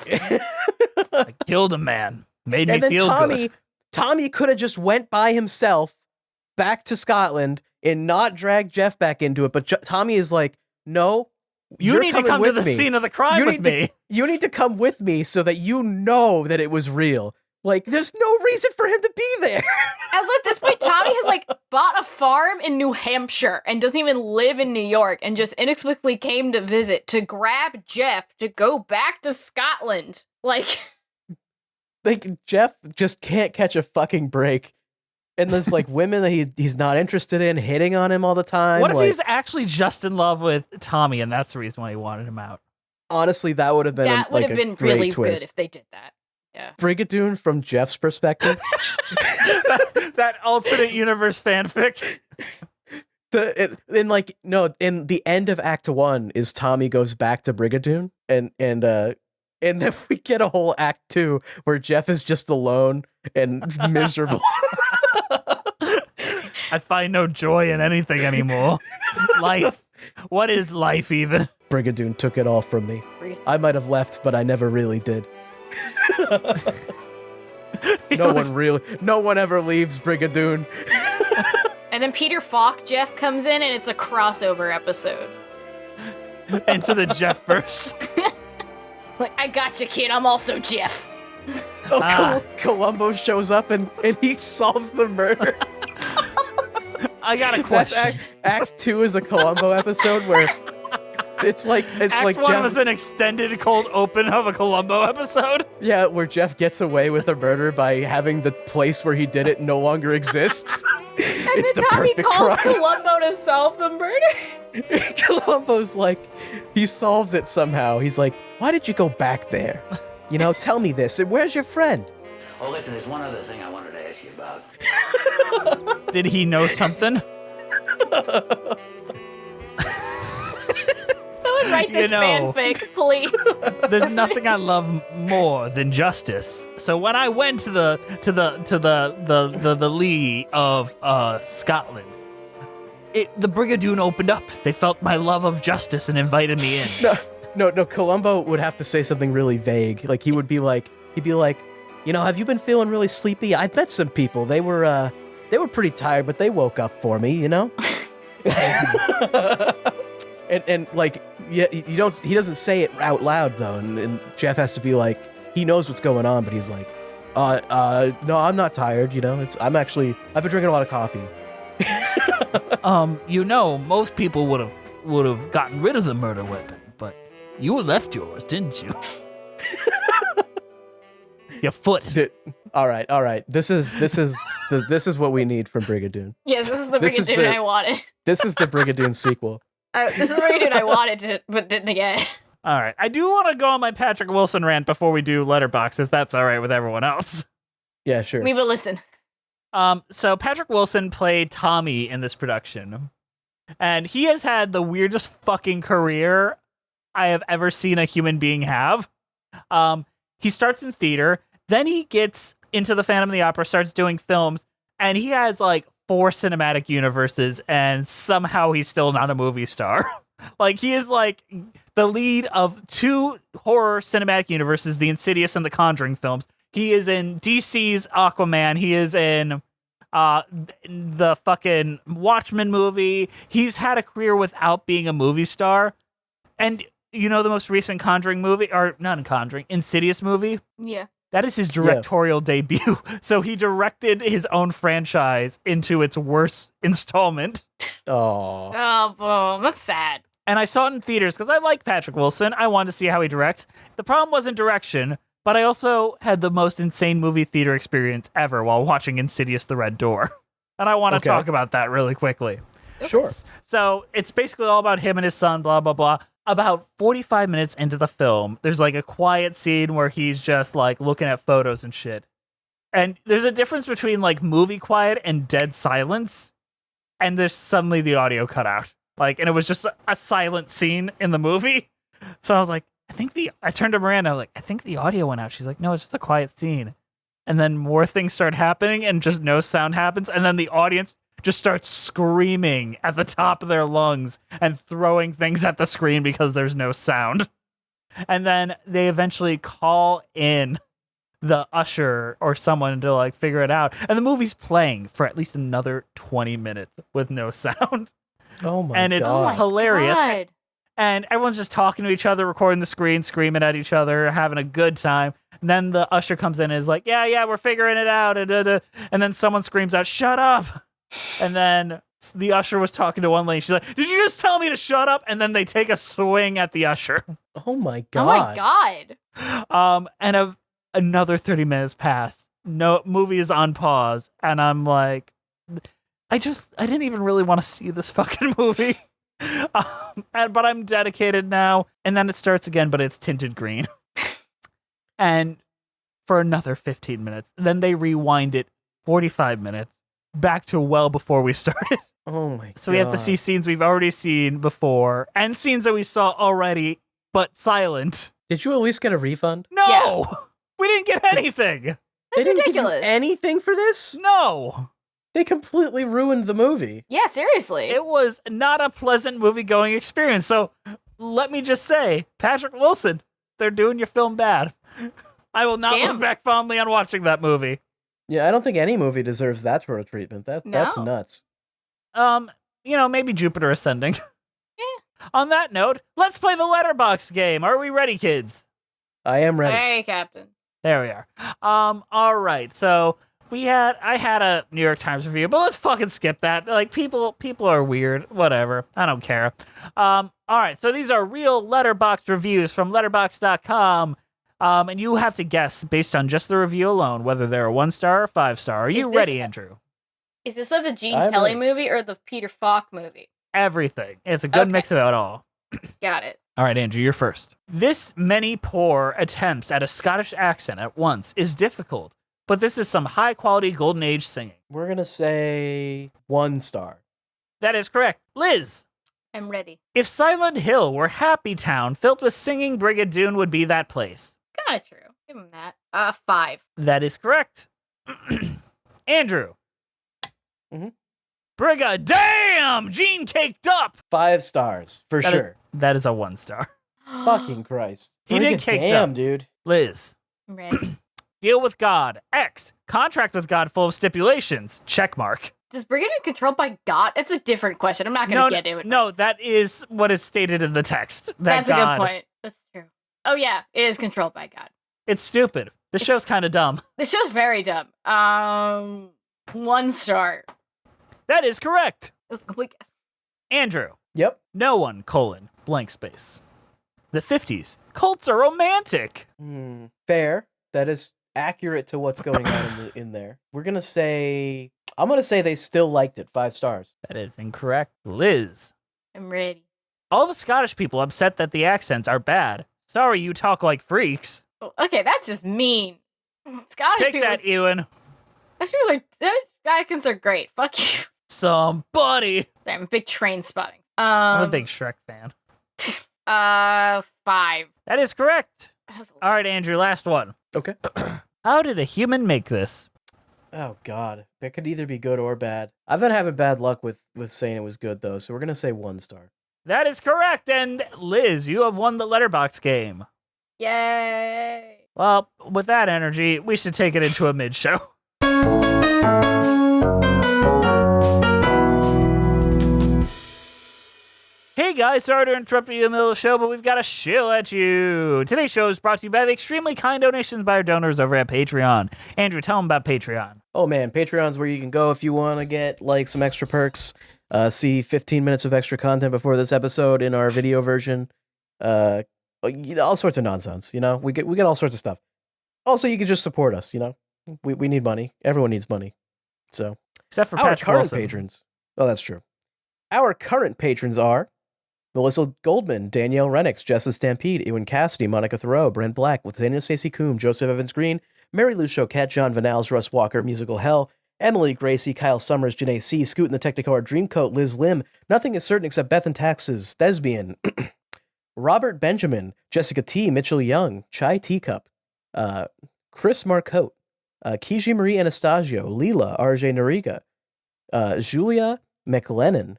I killed a man. Made me And then feel good. Tommy could have just went by himself back to Scotland and not dragged Jeff back into it, but Tommy is like, no, You you're need to coming come to with the me. scene of the crime You with need to- me. You need to come with me so that you know that it was real. Like, there's no reason for him to be there. As at this point, Tommy has like bought a farm in New Hampshire and doesn't even live in New York and just inexplicably came to visit to grab Jeff to go back to Scotland. Like, Like Jeff just can't catch a fucking break. And there's like women that he's not interested in hitting on him all the time. What if like, he's actually just in love with Tommy and that's the reason why he wanted him out? honestly, that would have been That would have been great really twist. good if they did that. Yeah. Brigadoon from Jeff's perspective. that alternate universe fanfic. In the end of Act 1 is Tommy goes back to Brigadoon and then we get a whole Act 2 where Jeff is just alone and miserable. I find no joy in anything anymore. Life. What is life even? Brigadoon took it all from me. I might have left, but I never really did. No one ever leaves Brigadoon. And then Peter Falk Jeff comes in, and it's a crossover episode. Into the Jeff verse. Like, I gotcha, kid. I'm also Jeff. Columbo shows up and he solves the murder. I got a question. Act 2 is a Columbo episode where it's like Act 1 Jeff, was an extended cold open of a Colombo episode. yeah, where Jeff gets away with a murder by having the place where he did it no longer exists. And It's then the Tommy perfect calls crime. Columbo to solve the murder. Columbo's like, he solves it somehow. He's like, why did you go back there? You know, tell me this. Where's your friend? Oh, listen, there's one other thing I wanted to ask you about. Did he know something? Someone write this You know. fanfic, please. There's nothing I love more than justice. So when I went to the Lee of Scotland, the Brigadoon opened up. They felt my love of justice and invited me in. No, Columbo would have to say something really vague. Like he'd be like, you know, have you been feeling really sleepy? I've met some people. They were pretty tired, but they woke up for me, you know? and like, yeah, he doesn't say it out loud though. And Jeff has to be like, he knows what's going on, but he's like, no, I'm not tired. You know, I've been drinking a lot of coffee. You know, most people would have gotten rid of the murder weapon, but you left yours, didn't you? Your foot. All right. This is what we need from Brigadoon. Yes, this is the This is Brigadoon the- I wanted. This is the Brigadoon sequel. This is the Brigadoon I wanted, but didn't get. All right. I do want to go on my Patrick Wilson rant before we do Letterboxd, if that's all right with everyone else. Yeah, sure. We will listen. So Patrick Wilson played Tommy in this production, and he has had the weirdest fucking career I have ever seen a human being have. He starts in theater, then he gets into the Phantom of the Opera, starts doing films, and he has like 4 cinematic universes, and somehow he's still not a movie star. Like, he is like the lead of 2 horror cinematic universes, the Insidious and the Conjuring films. He is in DC's Aquaman. He is in the fucking Watchmen movie. He's had a career without being a movie star. And you know the most recent Conjuring movie, or not Conjuring, Insidious movie? Yeah. That is his directorial debut. So he directed his own franchise into its worst installment. Oh. Oh, boom. That's sad. And I saw it in theaters because I like Patrick Wilson. I wanted to see how he directs. The problem wasn't direction, but I also had the most insane movie theater experience ever while watching Insidious: The Red Door. And I want to talk about that really quickly. Sure. So it's basically all about him and his son, blah, blah, blah. About 45 minutes into the film, there's like a quiet scene where he's just like looking at photos and shit. And there's a difference between like movie quiet and dead silence. And there's suddenly the audio cut out. Like, and it was just a silent scene in the movie. So I was like, I turned to Miranda, I was like, I think the audio went out. She's like, no, it's just a quiet scene. And then more things start happening and just no sound happens. And then the audience just starts screaming at the top of their lungs and throwing things at the screen because there's no sound. And then they eventually call in the usher or someone to like figure it out. And the movie's playing for at least another 20 minutes with no sound. Oh my And it's God. hilarious. God. And everyone's just talking to each other, recording the screen, screaming at each other, having a good time. And then the usher comes in and is like, yeah, we're figuring it out. And then someone screams out, shut up. And then the usher was talking to one lady. She's like, did you just tell me to shut up? And then they take a swing at the usher. Oh my Oh God. my God. And another 30 minutes pass. No, movie is on pause. And I'm like, I didn't even really want to see this fucking movie. But I'm dedicated now. And then it starts again, but it's tinted green. And for another 15 minutes. Then they rewind it 45 minutes back to well before we started. Oh my god. So we have to see scenes we've already seen before and scenes that we saw already, but silent. Did you at least get a refund? No! Yeah. We didn't get anything. That's They didn't give you ridiculous. anything for this? No. They completely ruined the movie. Yeah, seriously. It was not a pleasant movie-going experience. So let me just say, Patrick Wilson, they're doing your film bad. I will not Damn. look back fondly on watching that movie. Yeah, I don't think any movie deserves that sort of treatment. That's No. nuts. Maybe Jupiter Ascending. On that note, let's play the letterbox game. Are we ready, kids? I am ready. Hey, Captain. There we are. All right. So I had a New York Times review, but let's fucking skip that. Like people are weird. Whatever. I don't care. All right. So these are real letterbox reviews from letterbox.com. And you have to guess based on just the review alone whether they're a 1-star or 5-star. Are you Is this- ready, Andrew? Is this the Gene I'm Kelly ready. movie or the Peter Falk movie? Everything. It's a good Okay. mix of it all. Got it. All right, Andrew, you're first. This many poor attempts at a Scottish accent at once is difficult, but this is some high-quality Golden Age singing. We're gonna say 1 star. That is correct. Liz, I'm ready. if Silent Hill were Happy Town filled with singing, Brigadoon would be that place. Kind of true. Give him that. 5. That is correct. Andrew. Mhm. Brigadam! Gene caked up! 5 stars for That is- sure. That is a 1-star. Fucking Christ. He did cake Damn, up. dude. Liz. I'm ready. Deal with God. X. Contract with God full of stipulations. Check mark. Does Brigadoon controlled by God? It's a different question. I'm not going to get into it. No, that is what is stated in the text. That That's God, a good point. That's true. Oh, yeah. It is controlled by God. It's stupid. The It's- show's kind of dumb. This show's very dumb. 1 star. That is correct. It was a complete guess. Andrew. Yep. No one, blank space. The 50s. Cults are romantic. Fair. That is accurate to what's going on in there. I'm gonna say they still liked it. 5 stars. That is incorrect. Liz. I'm ready. All the Scottish people upset that the accents are bad. Sorry you talk like freaks. Oh, okay, that's just mean. Scottish Take people. that, Ewan. Scottish people accents are great. Fuck you. Somebody. I'm a big train spotting. I'm a big Shrek fan. 5. That is correct. That was a All right, Andrew, last one. Okay. How did a human make this? Oh god. That could either be good or bad. I've been having bad luck with saying it was good though, so we're gonna say 1 star. That is correct. And Liz, you have won the letterbox game. Yay. Well, with that energy, we should take it into a mid-show. Hey guys, sorry to interrupt you in the middle of the show, but we've got a shill at you. Today's show is brought to you by the extremely kind donations by our donors over at Patreon. Andrew, tell them about Patreon. Oh man, Patreon's where you can go if you want to get like some extra perks. See 15 minutes of extra content before this episode in our video version. All sorts of nonsense. We get all sorts of stuff. Also, you can just support us. We need money. Everyone needs money. So Except for our Patrick current Wilson. patrons. Oh, that's true. Our current patrons are Melissa Goldman, Danielle Renix, Jessa Stampede, Ewan Cassidy, Monica Thoreau, Brent Black, Nathaniel Stacey Coombe, Joseph Evans Green, Mary Lou Choquette, John Vanals, Russ Walker, Musical Hell, Emily Gracie, Kyle Summers, Janae C, Scoot in the Technicolor Dreamcoat, Liz Lim, Nothing is Certain Except Beth and Taxes, Thespian, Robert Benjamin, Jessica T, Mitchell Young, Chai Teacup, Chris Marcotte, Kiji Marie Anastasio, Leela, RJ Noriga, Julia McLennan,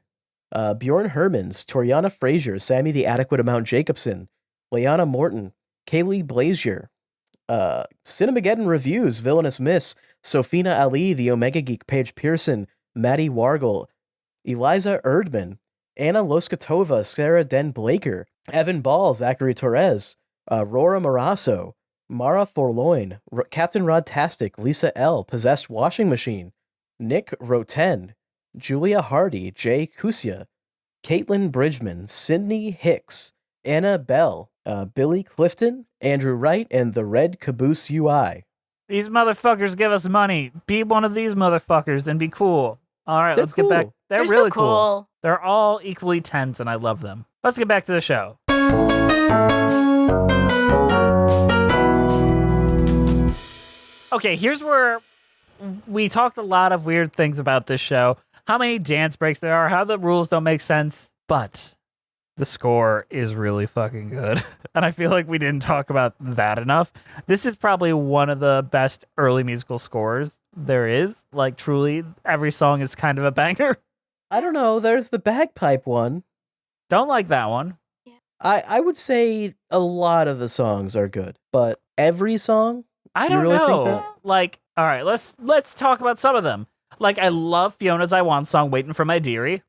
Bjorn Hermans, Toriana Frazier, Sammy the Adequate Amount Jacobson, Leanna Morton, Kaylee Blazier, Cinemageddon Reviews, Villainous Miss, Sophina Ali, The Omega Geek, Paige Pearson, Maddie Wargle, Eliza Erdman, Anna Loskatova, Sarah Den Blaker, Evan Ball, Zachary Torres, Rora Marasso, Mara Forloin, Captain Rod Tastic, Lisa L, Possessed Washing Machine, Nick Roten, Julia Hardy, Jay Kusia, Caitlin Bridgman, Sydney Hicks, Anna Bell, Billy Clifton, Andrew Wright, and the Red Caboose UI. These motherfuckers give us money. Be one of these motherfuckers and be cool. All right, They're let's get back. cool. They're They're really so cool. They're all equally tense, and I love them. Let's get back to the show. Okay, here's where we talked a lot of weird things about this show. How many dance breaks there are, how the rules don't make sense, but the score is really fucking good. And I feel like we didn't talk about that enough. This is probably one of the best early musical scores there is. Like, truly, every song is kind of a banger. I don't know. There's the bagpipe one. Don't like that one. I would say a lot of the songs are good, but every song? I You don't really think know. that? Like, all right, let's talk about some of them. Like, I love Fiona's I Want song, Waiting for My Dearie.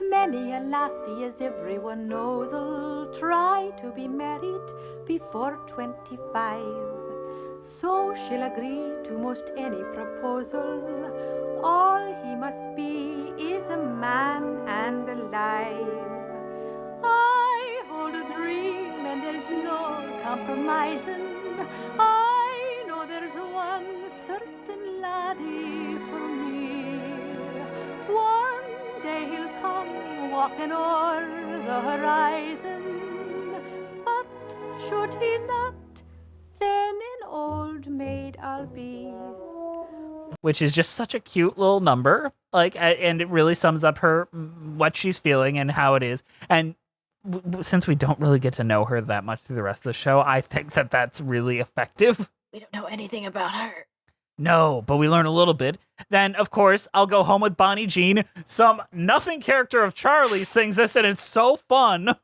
Many a lassie, as everyone knows, will try to be married before 25. So she'll agree to most any proposal. All he must be is a man and alive. I hold a dream and there's no compromising. I know there's one certain laddie for me. One day he'll come walking o'er the horizon, but should he not, then an old maid I'll be. Which is just such a cute little number. Like, and it really sums up her, what she's feeling and how it is. And since we don't really get to know her that much through the rest of the show, I think that that's really effective. We don't know anything about her. No, but we learn a little bit. Then, of course, I'll Go Home with Bonnie Jean. Some nothing character of Charlie sings this, and it's so fun.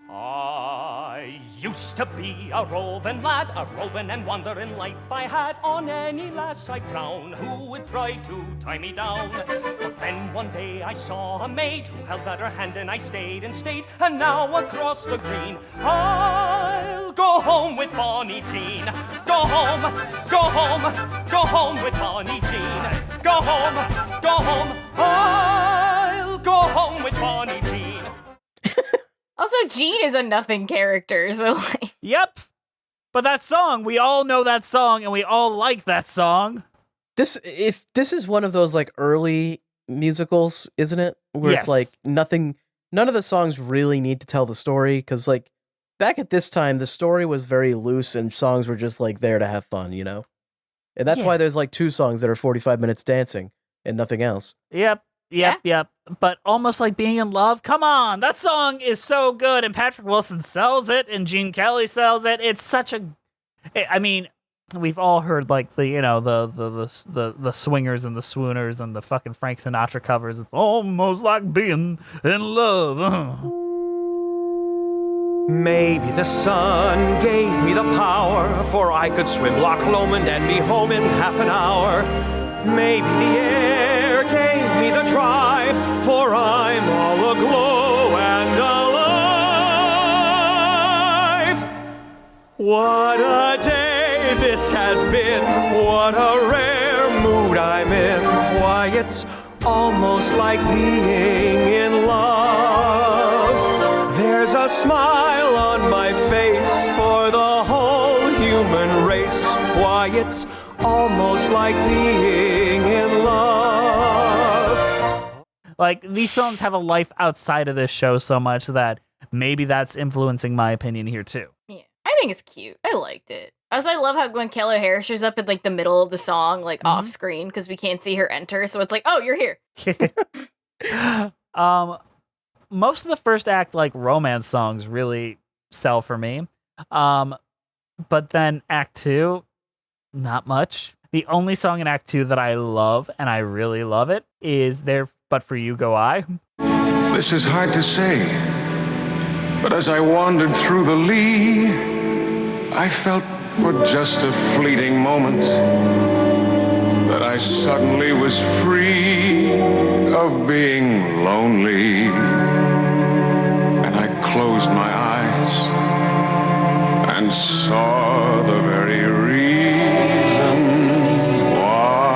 I used to be a roving lad, a roving and wandering life I had. On any lass I'd frown who would try to tie me down. But then one day I saw a maid who held out her hand and I stayed and stayed. And now across the green I'll go home with Bonnie Jean. Go home, go home, go home with Bonnie Jean. Go home, go home, I'll go home with Bonnie Jean. Also, Jean is a nothing character, so like... Yep. But that song, we all know that song, and we all like that song. This is one of those like early musicals, isn't it? Where Yes. it's like none of the songs really need to tell the story, because like back at this time, the story was very loose and songs were just like there to have fun, you know? And that's Yeah. why there's like 2 songs that are 45 minutes dancing and nothing else. Yep. But Almost Like Being in Love, come on, that song is so good, and Patrick Wilson sells it, and Gene Kelly sells it. It's such a, I mean, we've all heard like the the swingers and the swooners and the fucking Frank Sinatra covers. It's almost like being in love. Maybe the sun gave me the power, for I could swim Loch Lomond and be home in half an hour. Maybe the air gave me the drive, for I'm all aglow and alive. What a day this has been, what a rare mood I'm in. Why, it's almost like being in love. There's a smile on my face for the whole human race. Why, it's almost like being in love. Like, these songs have a life outside of this show so much that maybe that's influencing my opinion here too. Yeah, I think it's cute. I liked it. Also, I love how Gwen Keller Harris shows up in like the middle of the song, like off screen, because we can't see her enter. So it's like, oh, you're here. Most of the first act, like, romance songs really sell for me. But then Act 2, not much. The only song in Act 2 that I love, and I really love it, is There But For You Go I. This is hard to say, but as I wandered through the Lee, I felt for just a fleeting moment that I suddenly was free of being lonely. And I closed my eyes and saw the very reason why.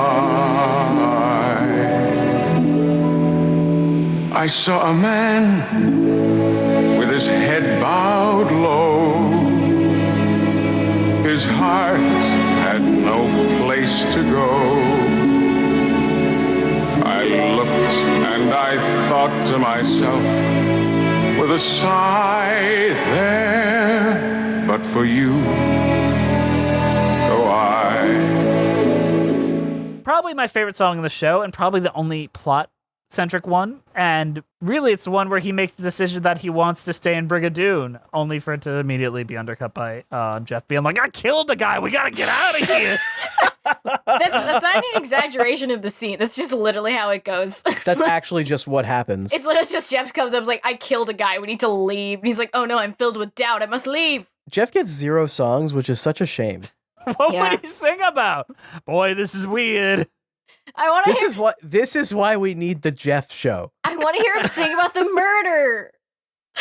I saw a man with his head bowed low, his heart had no place to go. I looked and I thought to myself, with a sigh, there, but for you, go I. Probably my favorite song in the show, and probably the only plot-centric one. And really, it's the one where he makes the decision that he wants to stay in Brigadoon, only for it to immediately be undercut by Jeff being like, I killed the guy, we gotta get out of here! That's not an exaggeration of the scene. That's just literally how it goes. That's actually just what happens. It's literally just Jeff comes up and is like, I killed a guy, we need to leave. And he's like, oh no, I'm filled with doubt, I must leave. Jeff gets 0 songs, which is such a shame. What would he sing about? Boy, this is weird. This is why we need the Jeff show. I want to hear him sing about the murder.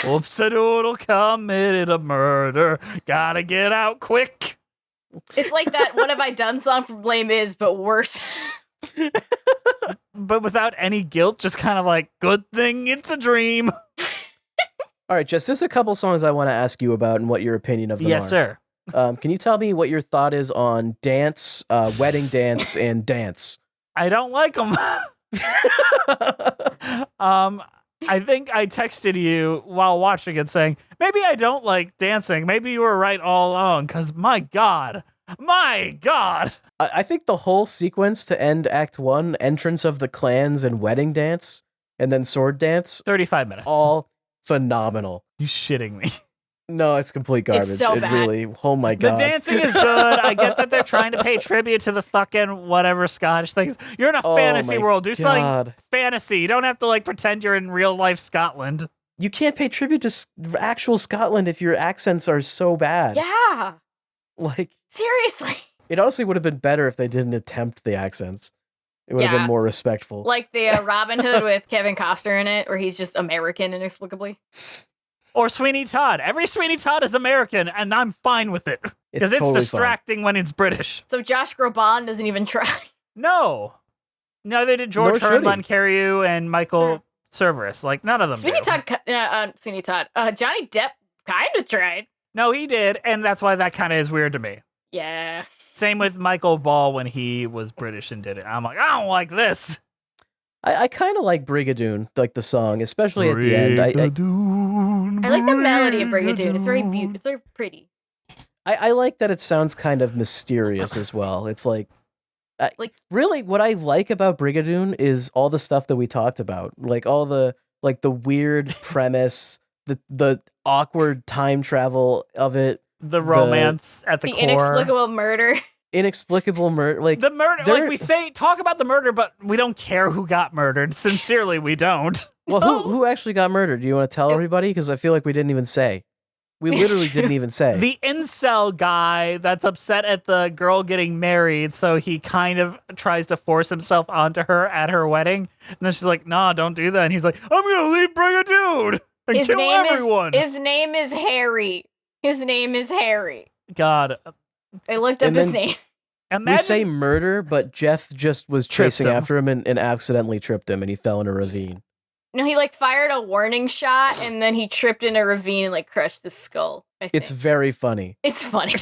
Whoops-a-doodle committed a murder. Gotta get out quick. It's like that What Have I Done song from Les Mis, but worse. But without any guilt, just kind of like, good thing it's a dream. All right, Jess, there's a couple songs I want to ask you about and what your opinion of them are. Yes, sir. Can you tell me what your thought is on Dance, Wedding Dance, and Dance? I don't like them. I think I texted you while watching it saying, maybe I don't like dancing. Maybe you were right all along, because my God. I think the whole sequence to end Act 1, entrance of the clans and wedding dance, and then sword dance. 35 minutes. All phenomenal. You shitting me. No, it's complete garbage. It's so it bad. really, oh my God. The dancing is good. I get that they're trying to pay tribute to the fucking whatever Scottish things. You're in a fantasy my world. Do something God. fantasy. You don't have to like pretend you're in real life Scotland. You can't pay tribute to actual Scotland if your accents are so bad. Yeah. Like, seriously. It honestly would have been better if they didn't attempt the accents. It would have been more respectful. Like the Robin Hood with Kevin Costner in it, where he's just American inexplicably. Or Sweeney Todd. Every Sweeney Todd is American, and I'm fine with it. Because it's totally distracting when it's British. So Josh Groban doesn't even try. No. Neither did George Herman Carreyrou and Michael Cerverus. Like, none of them Sweeney Todd. Johnny Depp kind of tried. No, he did, and that's why that kind of is weird to me. Yeah. Same with Michael Ball when he was British and did it. I'm like, I don't like this. I kind of like Brigadoon, like the song, especially at the end. I like the melody of Brigadoon. It's very beautiful. It's very pretty. I like that it sounds kind of mysterious as well. It's like really what I like about Brigadoon is all the stuff that we talked about, like all the the weird premise, the awkward time travel of it, the romance at the core, inexplicable murder. Inexplicable murder, like the murder. Like we talk about the murder, but we don't care who got murdered. Sincerely, we don't. Well, who actually got murdered? Do you want to tell everybody? Because I feel like we didn't even say. We literally didn't even say. The incel guy that's upset at the girl getting married, so he kind of tries to force himself onto her at her wedding. And then she's like, nah, don't do that. And he's like, I'm going to leave Brigadoon and kill everyone. His name is Harry. God. I looked up his name. We say murder, but Jeff just was chasing after him and accidentally tripped him, and he fell in a ravine. No, he fired a warning shot, and then he tripped in a ravine and crushed his skull. It's very funny. It's funny.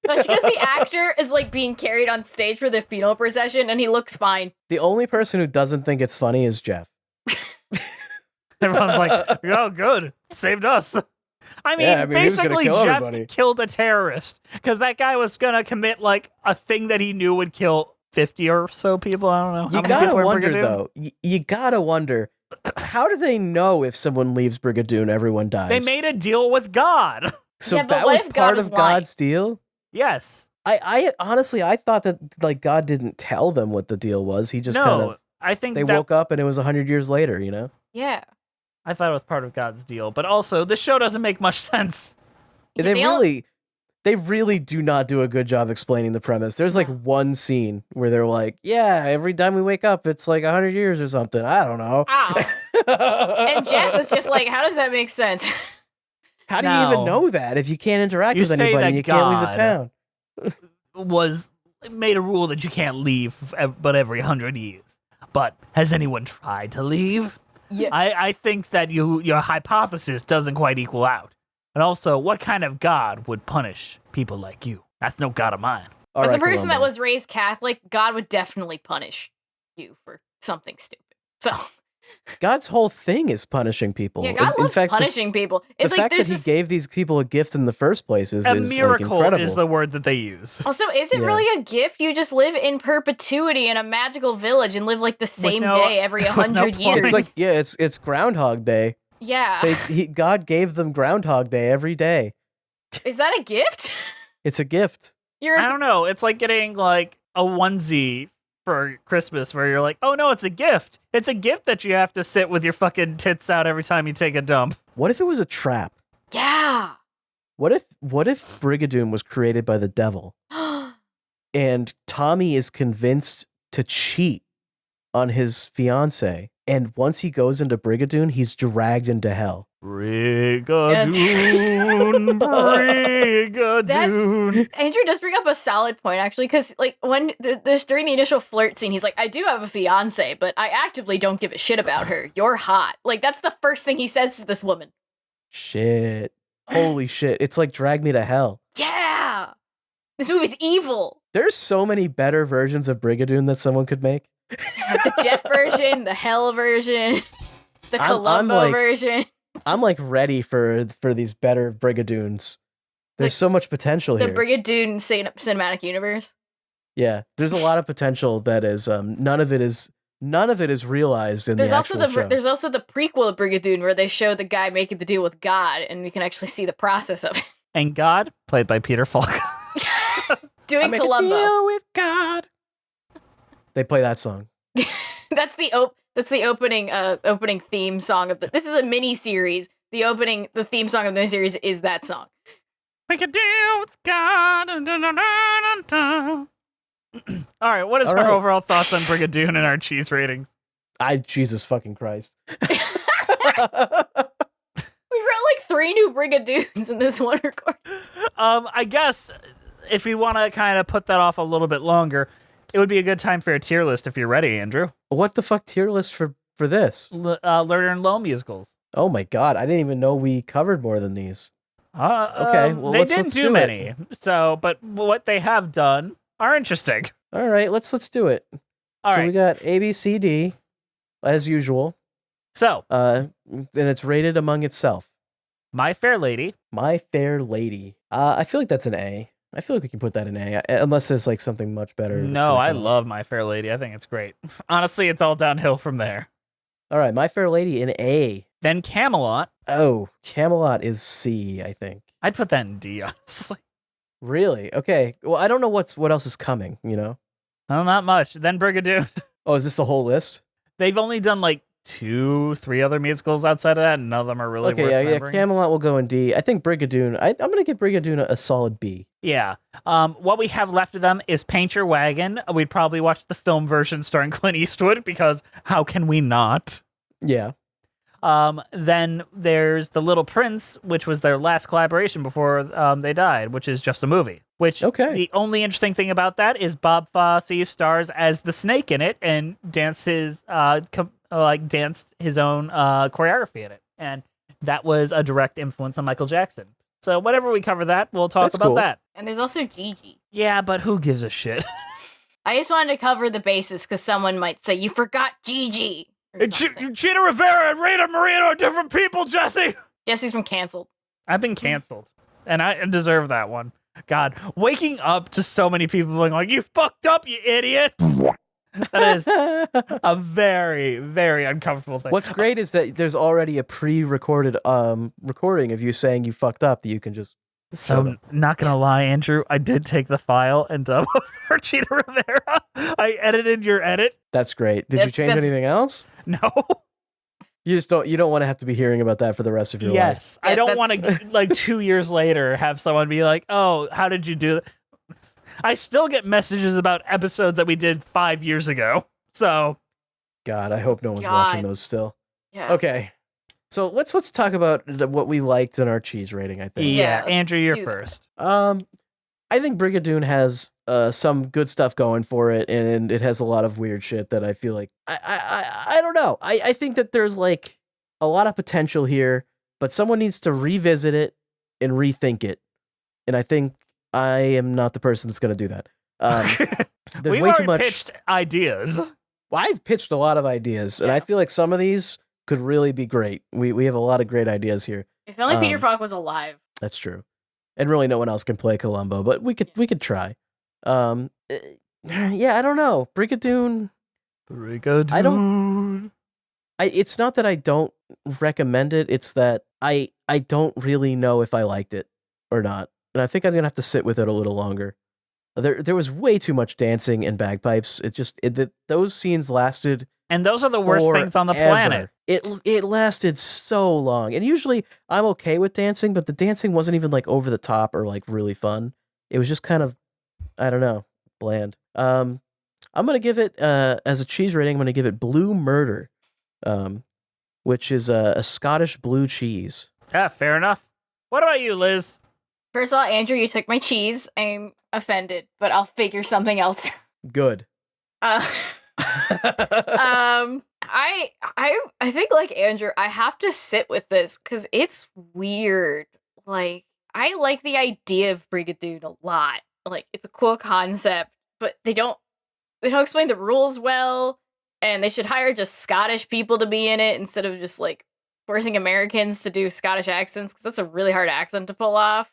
That's because the actor is being carried on stage for the funeral procession, and he looks fine. The only person who doesn't think it's funny is Jeff. Everyone's like, oh, good. Saved us. I mean, basically, Jeff killed a terrorist because that guy was going to commit a thing that he knew would kill 50 or so people. I don't know. You gotta wonder, though. You gotta wonder, how do they know if someone leaves Brigadoon, everyone dies? They made a deal with God. So that was part of God's deal? Yes. I honestly, I thought that God didn't tell them what the deal was. He just kind of, I think they woke up and it was 100 years later, you know? Yeah. I thought it was part of God's deal, but also this show doesn't make much sense. They really do not do a good job explaining the premise. There's one scene where they're like, yeah, every time we wake up, it's 100 years or something. I don't know. And Jeff is just how does that make sense? How do you even know that if you can't interact with anybody and you can't leave the town? Made a rule that you can't leave but every 100 years. But has anyone tried to leave? Yeah. I think that your hypothesis doesn't quite equal out. And also, what kind of God would punish people like you? That's no god of mine. All As right, a person that Colombo. was raised Catholic, God would definitely punish you for something stupid. So God's whole thing is punishing people. yeah, God In loves fact, punishing people. The It's like fact that there's he this. gave these people a gift in the first place is A like, miracle incredible. is the word that they use. Also, is it Yeah. really a gift? You just live in perpetuity in a magical village and live like the same no- day every with no 100 point. years. It's like, yeah, it's Groundhog Day. yeah. God gave them Groundhog Day every day. Is that a gift? It's a gift. You're I don't know. It's like getting like a onesie for Christmas where you're like, oh no, it's a gift. It's a gift that you have to sit with your fucking tits out every time you take a dump. What if it was a trap? yeah. What if Brigadoon was created by the devil and Tommy is convinced to cheat on his fiance, and once he goes into Brigadoon, he's dragged into hell? Brigadoon, Brigadoon. Andrew does bring up a solid point, actually, because like when this during the initial flirt scene, he's like, "I do have a fiance, but I actively don't give a shit about her. You're hot." Like that's the first thing he says to this woman. Shit. Holy shit. It's like Drag Me to Hell. Yeah, this movie's evil. There's so many better versions of Brigadoon that someone could make. The Jeff version, the Hell version, the I'm Colombo like- version, I'm like ready for these better Brigadoons. There's so much potential the here. Brigadoon cinematic universe. Yeah, there's a lot of potential that is none of it is realized in There's the also actual show. there's also the prequel of Brigadoon where they show the guy making the deal with God, and we can actually see the process of it. And God, played by Peter Falk. Doing make a Columbo. deal with God. They play that song. That's the opening theme song of the. This is a mini series. The theme song of the mini series is that song. Make a deal with God. Dun, dun, dun, dun, dun. All right, what is All our right. overall thoughts on Brigadoon and our cheese ratings? Jesus fucking Christ. We wrote like 3 new Brigadoons in this one record. I guess if you want to kind of put that off a little bit longer, it would be a good time for a tier list if you're ready, Andrew. What the fuck tier list for this? Lerner and Lowe musicals. Oh my god, I didn't even know we covered more than these. Okay, well, they let's didn't do do it. many. So, but what they have done are interesting. All right, let's do it. All so right. we got A, B, C, D, as usual. So, And it's rated among itself. My Fair Lady. My Fair Lady. I feel like that's an A. I feel like we can put that in A, unless there's like something much better. that's No, gonna I come up. love My Fair Lady. I think it's great. Honestly, it's all downhill from there. All right, My Fair Lady in A. Then Camelot. Oh, Camelot is C, I think. I'd put that in D, honestly. Really? Okay. Well, I don't know what else is coming, you know? No, not much. Then Brigadoon. Oh, is this the whole list? They've only done like 2-3 other musicals outside of that, and none of them are really Okay, worth yeah, remembering. Camelot will go in D. I think Brigadoon, I'm going to give Brigadoon a solid B. Yeah. What we have left of them is Paint Your Wagon. We'd probably watch the film version starring Clint Eastwood because how can we not? Yeah. Then there's The Little Prince, which was their last collaboration before they died, which is just a movie. Which the only interesting thing about that is Bob Fosse stars as the snake in it and danced his danced his own choreography in it, and that was a direct influence on Michael Jackson. So whenever we cover that, we'll talk about that. And there's also Gigi. Yeah, but who gives a shit? I just wanted to cover the basis because someone might say, you forgot Gigi. Gina Rivera and Rita Moreno are different people, Jesse. Jesse's been canceled. I've been canceled, and I deserve that one. God, waking up to so many people being like, you fucked up, you idiot. That is a very, very uncomfortable thing. What's great is that there's already a pre-recorded recording of you saying you fucked up that you can just... So, not gonna lie, Andrew, I did take the file and dub for Gina Rivera. I edited your edit. That's great. Did you change anything else? No. You don't want to have to be hearing about that for the rest of your life. Yes. I don't want to, like, 2 years later, have someone be like, oh, how did you do that? I still get messages about episodes that we did 5 years ago. So. God, I hope no one's watching those still. Yeah. Okay. So let's talk about what we liked in our cheese rating, I think. Yeah, Andrew, you're first. I think Brigadoon has some good stuff going for it, and it has a lot of weird shit that I feel like I don't know. I think that there's like a lot of potential here, but someone needs to revisit it and rethink it. And I think I am not the person that's going to do that. There's We've way already too much. pitched ideas. Well, I've pitched a lot of ideas, and I feel like some of these could really be great. We have a lot of great ideas here. If only Peter Falk was alive. That's true, and really no one else can play Colombo, but we could try. Yeah, I don't know. Brigadoon. I don't. It's not that I don't recommend it. It's that I don't really know if I liked it or not, and I think I'm gonna have to sit with it a little longer. There was way too much dancing and bagpipes. Those scenes lasted, and those are the worst things on the planet. It lasted so long, and usually I'm okay with dancing, but the dancing wasn't even like over the top or like really fun. It was just kind of, I don't know, bland. I'm gonna give it as a cheese rating. I'm gonna give it Blue Murder, which is a Scottish blue cheese. Yeah, fair enough. What about you, Liz? First of all, Andrew, you took my cheese. I'm offended, but I'll figure something else. Good. I think like Andrew, I have to sit with this because it's weird. Like, I like the idea of Brigadoon a lot. Like, it's a cool concept, but they don't explain the rules well, and they should hire just Scottish people to be in it instead of just like forcing Americans to do Scottish accents, because that's a really hard accent to pull off.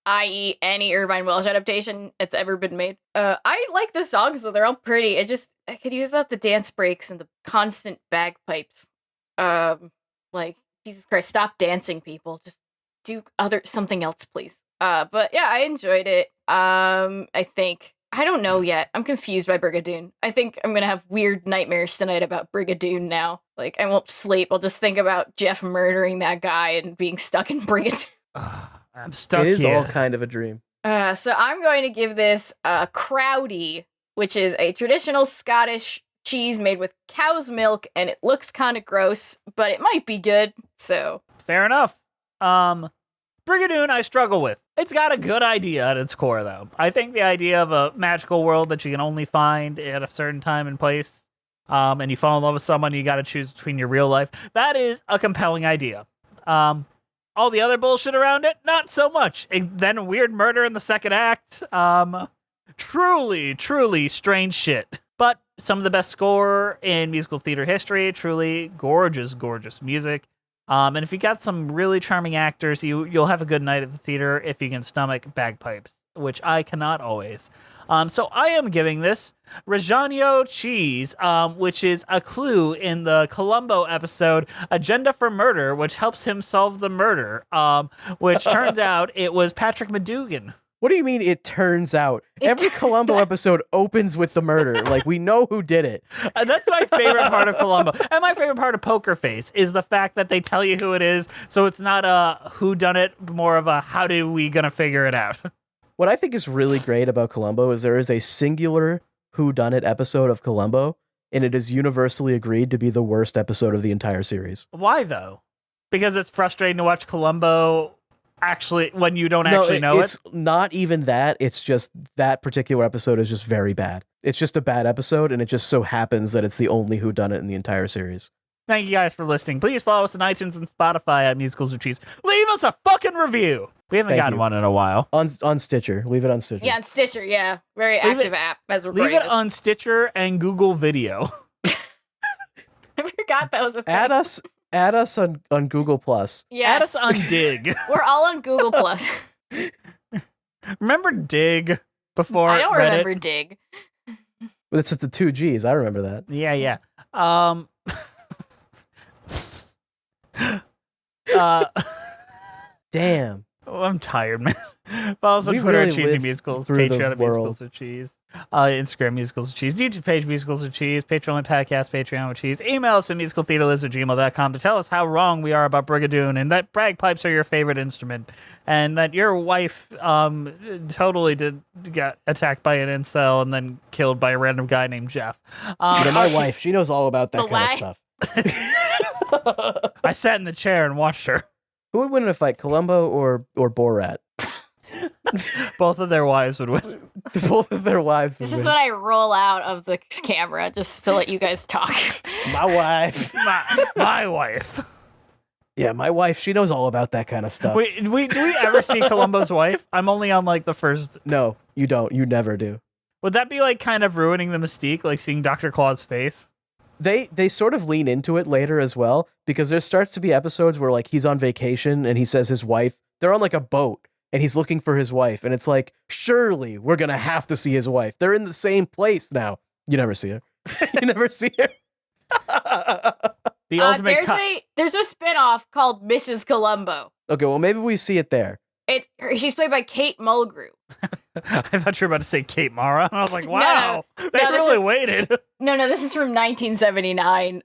I.e., any Irvine Welsh adaptation that's ever been made. I like the songs, though. They're all pretty. I could use the dance breaks and the constant bagpipes. Like, Jesus Christ, stop dancing, people. Just do something else, please. But yeah, I enjoyed it. I think. I don't know yet. I'm confused by Brigadoon. I think I'm gonna have weird nightmares tonight about Brigadoon now. Like, I won't sleep. I'll just think about Jeff murdering that guy and being stuck in Brigadoon. I'm stuck. It is here. all kind of a dream. So I'm going to give this a Crowdy, which is a traditional Scottish cheese made with cow's milk, and it looks kind of gross, but it might be good. So fair enough. Brigadoon, I struggle with. It's got a good idea at its core, though. I think the idea of a magical world that you can only find at a certain time and place, and you fall in love with someone, you got to choose between your real life. That is a compelling idea. All the other bullshit around it, not so much. Then weird murder in the second act. Truly, truly strange shit. But some of the best score in musical theater history. Truly gorgeous, gorgeous music. And if you got some really charming actors, you'll have a good night at the theater if you can stomach bagpipes, which I cannot always. So I am giving this Reggiano cheese, which is a clue in the Columbo episode, Agenda for Murder, which helps him solve the murder, which turns out it was Patrick McDougan. What do you mean it turns out? Every Columbo episode opens with the murder. Like, we know who did it. That's my favorite part of Columbo. And my favorite part of Poker Face is the fact that they tell you who it is, so it's not a whodunit, more of a how do we gonna figure it out. What I think is really great about Columbo is there is a singular whodunit episode of Columbo, and it is universally agreed to be the worst episode of the entire series. Why, though? Because it's frustrating to watch Columbo actually when you don't actually know it? It's not even that. It's just that particular episode is just very bad. It's just a bad episode, and it just so happens that it's the only whodunit in the entire series. Thank you guys for listening. Please follow us on iTunes and Spotify at Musicals with Cheese. Leave us a fucking review. We haven't gotten one in a while. On Stitcher. Leave it on Stitcher. Yeah, on Stitcher, yeah. Very active app as we're recording Leave it on Stitcher and Google Video. I forgot that was a thing. Add us on Google Plus. Yes. Add us on Dig. We're all on Google Plus. Remember Dig before I don't Reddit? remember Dig. But it's at the 2 Gs. I remember that. Yeah. Damn. Oh, I'm tired, man. Follow us on Twitter at Cheesy Musicals, Patreon at Musicals with Cheese, Instagram Musicals with Cheese, YouTube page Musicals with Cheese, Patreon podcast, Patreon with Cheese. Email us at musicaltheaterliz@gmail.com to tell us how wrong we are about Brigadoon and that bagpipes are your favorite instrument and that your wife totally got attacked by an incel and then killed by a random guy named Jeff. My wife, she knows all about that kind of stuff. I sat in the chair and watched her. Who would win in a fight, Columbo or Borat? Both of their wives would win. Both of their wives would This win. is when I roll out of the camera just to let you guys talk. My wife. My wife. Yeah, my wife, she knows all about that kind of stuff. Wait, do we ever see Columbo's wife? I'm only on like the first. No, you don't. You never do. Would that be like kind of ruining the mystique, like seeing Dr. Claw's face? They sort of lean into it later as well, because there starts to be episodes where like he's on vacation and he says his wife, they're on like a boat and he's looking for his wife, and it's like, surely we're gonna have to see his wife. They're in the same place now. You never see her. You never see her. The ultimate. There's a spinoff called Mrs. Colombo. Okay, well maybe we see it there. She's played by Kate Mulgrew. I thought you were about to say Kate Mara. I was like, wow, they no, really waited. No, this is from 1979.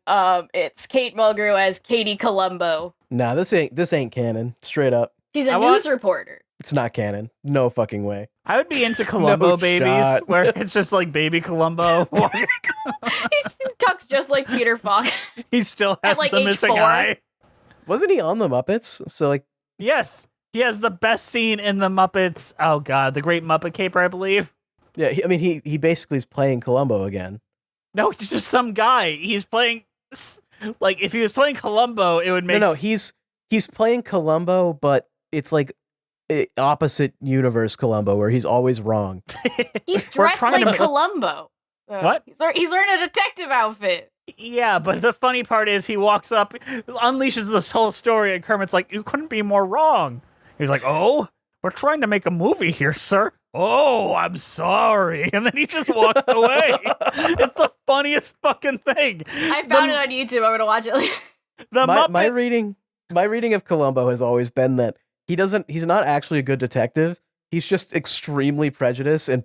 It's Kate Mulgrew as Katie Colombo. Nah, this ain't canon. Straight up. She's a news reporter. It's not canon. No fucking way. I would be into Colombo No babies, shot. where it's just like baby Colombo. He talks just like Peter Falk. He still has At, like, the age missing 4. eye. Wasn't he on the Muppets? So like, Yes, he has the best scene in the Muppets. Oh God, the Great Muppet Caper, I believe. yeah, he basically is playing Columbo again. No, he's just some guy. He's playing like if he was playing Columbo, it would make No, he's playing Columbo, but it's like opposite universe Columbo, where he's always wrong. He's dressed like Columbo. What? He's wearing a detective outfit. Yeah, but the funny part is he walks up, unleashes this whole story, and Kermit's like, "You couldn't be more wrong." He's like, "Oh, we're trying to make a movie here, sir." "Oh, I'm sorry." And then he just walks away. It's the funniest fucking thing. I found it on YouTube. I'm gonna watch it later. My reading of Columbo has always been that he's not actually a good detective. He's just extremely prejudiced and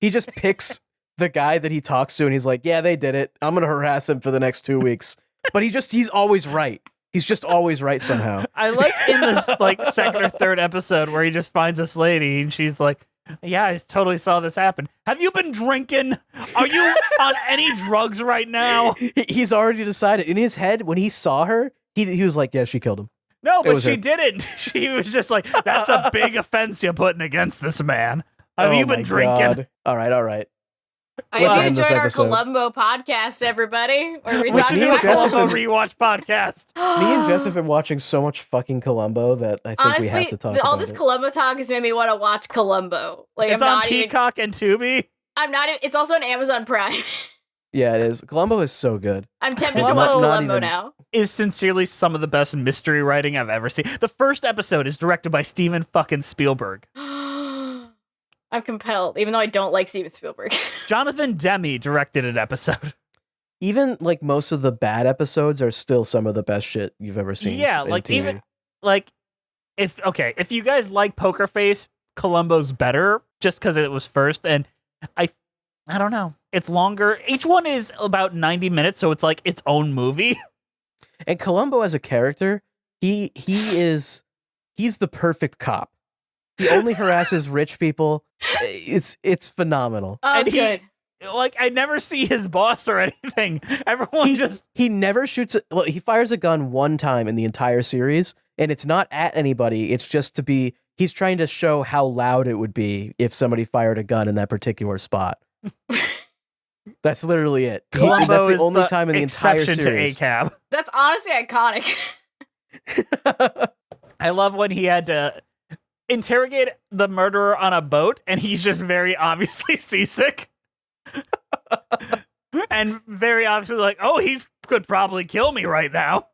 he just picks the guy that he talks to, and he's like, "Yeah, they did it. I'm gonna harass him for the next 2 weeks." But he's always right. He's just always right somehow. I like in this like second or third episode where he just finds this lady and she's like, "Yeah, I totally saw this happen. Have you been drinking? Are you on any drugs right now?" He's already decided in his head when he saw her. He was like, "Yeah, she killed him." No, but she didn't. She was just like, "That's a big offense you're putting against this man. Have you been drinking?" God. All right. I hope you enjoyed our Columbo podcast, everybody. Where we talked about Columbo rewatch podcast. Me and Jess have been watching so much fucking Columbo that I think Honestly, we have to talk all about this it. Columbo talk has made me want to watch Columbo. Like, It's on Peacock and Tubi. I'm not. It's also on Amazon Prime. Yeah, it is. Columbo is so good. I'm tempted to watch Columbo now. Is sincerely some of the best mystery writing I've ever seen. The first episode is directed by Steven fucking Spielberg. I'm compelled, even though I don't like Steven Spielberg. Jonathan Demme directed an episode. Even like most of the bad episodes are still some of the best shit you've ever seen. Yeah, in like TV. even like if you guys like Poker Face, Columbo's better just because it was first, and I don't know. It's longer. Each one is about 90 minutes, so it's like its own movie. And Columbo as a character, he's the perfect cop. He only harasses rich people. It's phenomenal. Oh, and good. I never see his boss or anything. Everyone he never shoots. He fires a gun one time in the entire series, and it's not at anybody. It's just to be. He's trying to show how loud it would be if somebody fired a gun in that particular spot. That's literally it. Columbo that's the is only the time in the entire exception series. to ACAB. That's honestly iconic. I love when he had to interrogate the murderer on a boat, and he's just very obviously seasick. And very obviously like, "Oh, he could probably kill me right now."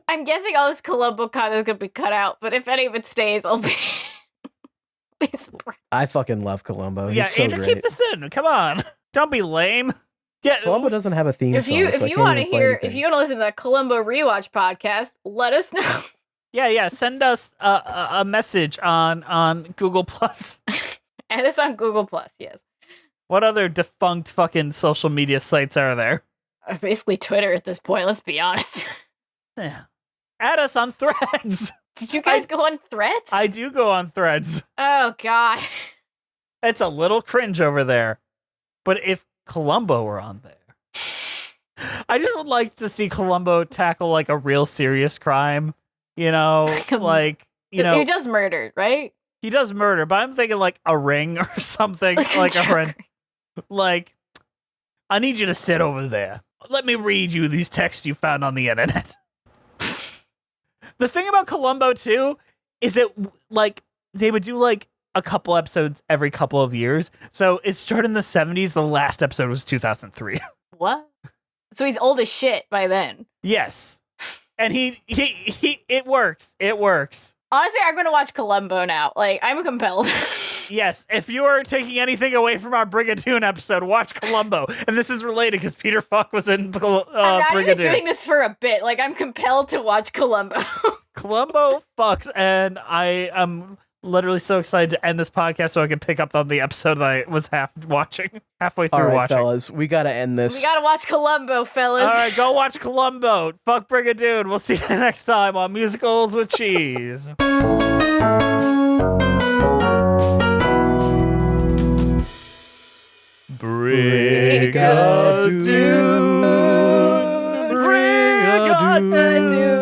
I'm guessing all this Columbo content is going to be cut out, but if any of it stays, I'll be... I fucking love Columbo. He's Yeah, so Andrew, great. keep this in. Come on. Don't be lame. Yeah, Columbo doesn't have a theme If song. you so I if you can't want to even play hear anything. if you want to listen to the Columbo rewatch podcast, let us know. Yeah. Send us a message on Google Plus. Add us on Google Plus. Yes. What other defunct fucking social media sites are there? Basically Twitter at this point. Let's be honest. Yeah. Add us on Threads. Did you guys go on Threads? I do go on Threads. Oh God. It's a little cringe over there. But if Columbo were on there, I just would like to see Columbo tackle like a real serious crime. You know, like, you know, he does murder, right? He does murder, but I'm thinking like a ring or something, like a friend. Like, I need you to sit over there. Let me read you these texts you found on the internet. The thing about Columbo too is it like they would do like a couple episodes every couple of years. So it started in the 70s. The last episode was 2003. What? So he's old as shit by then. Yes. And he it works. It works. Honestly, I'm going to watch Columbo now. Like, I'm compelled. Yes, if you are taking anything away from our Brigadoon episode, watch Columbo. And this is related because Peter Falk was in I'm not Brigadoon. even doing this for a bit. Like, I'm compelled to watch Columbo. Columbo fucks, and I am literally so excited to end this podcast so I can pick up on the episode that I was halfway through All right, watching. fellas, we gotta end this. We gotta watch Columbo, fellas. All right, go watch Columbo. Fuck Brigadoon. We'll see you next time on Musicals with Cheese. Brigadoon. Brigadoon.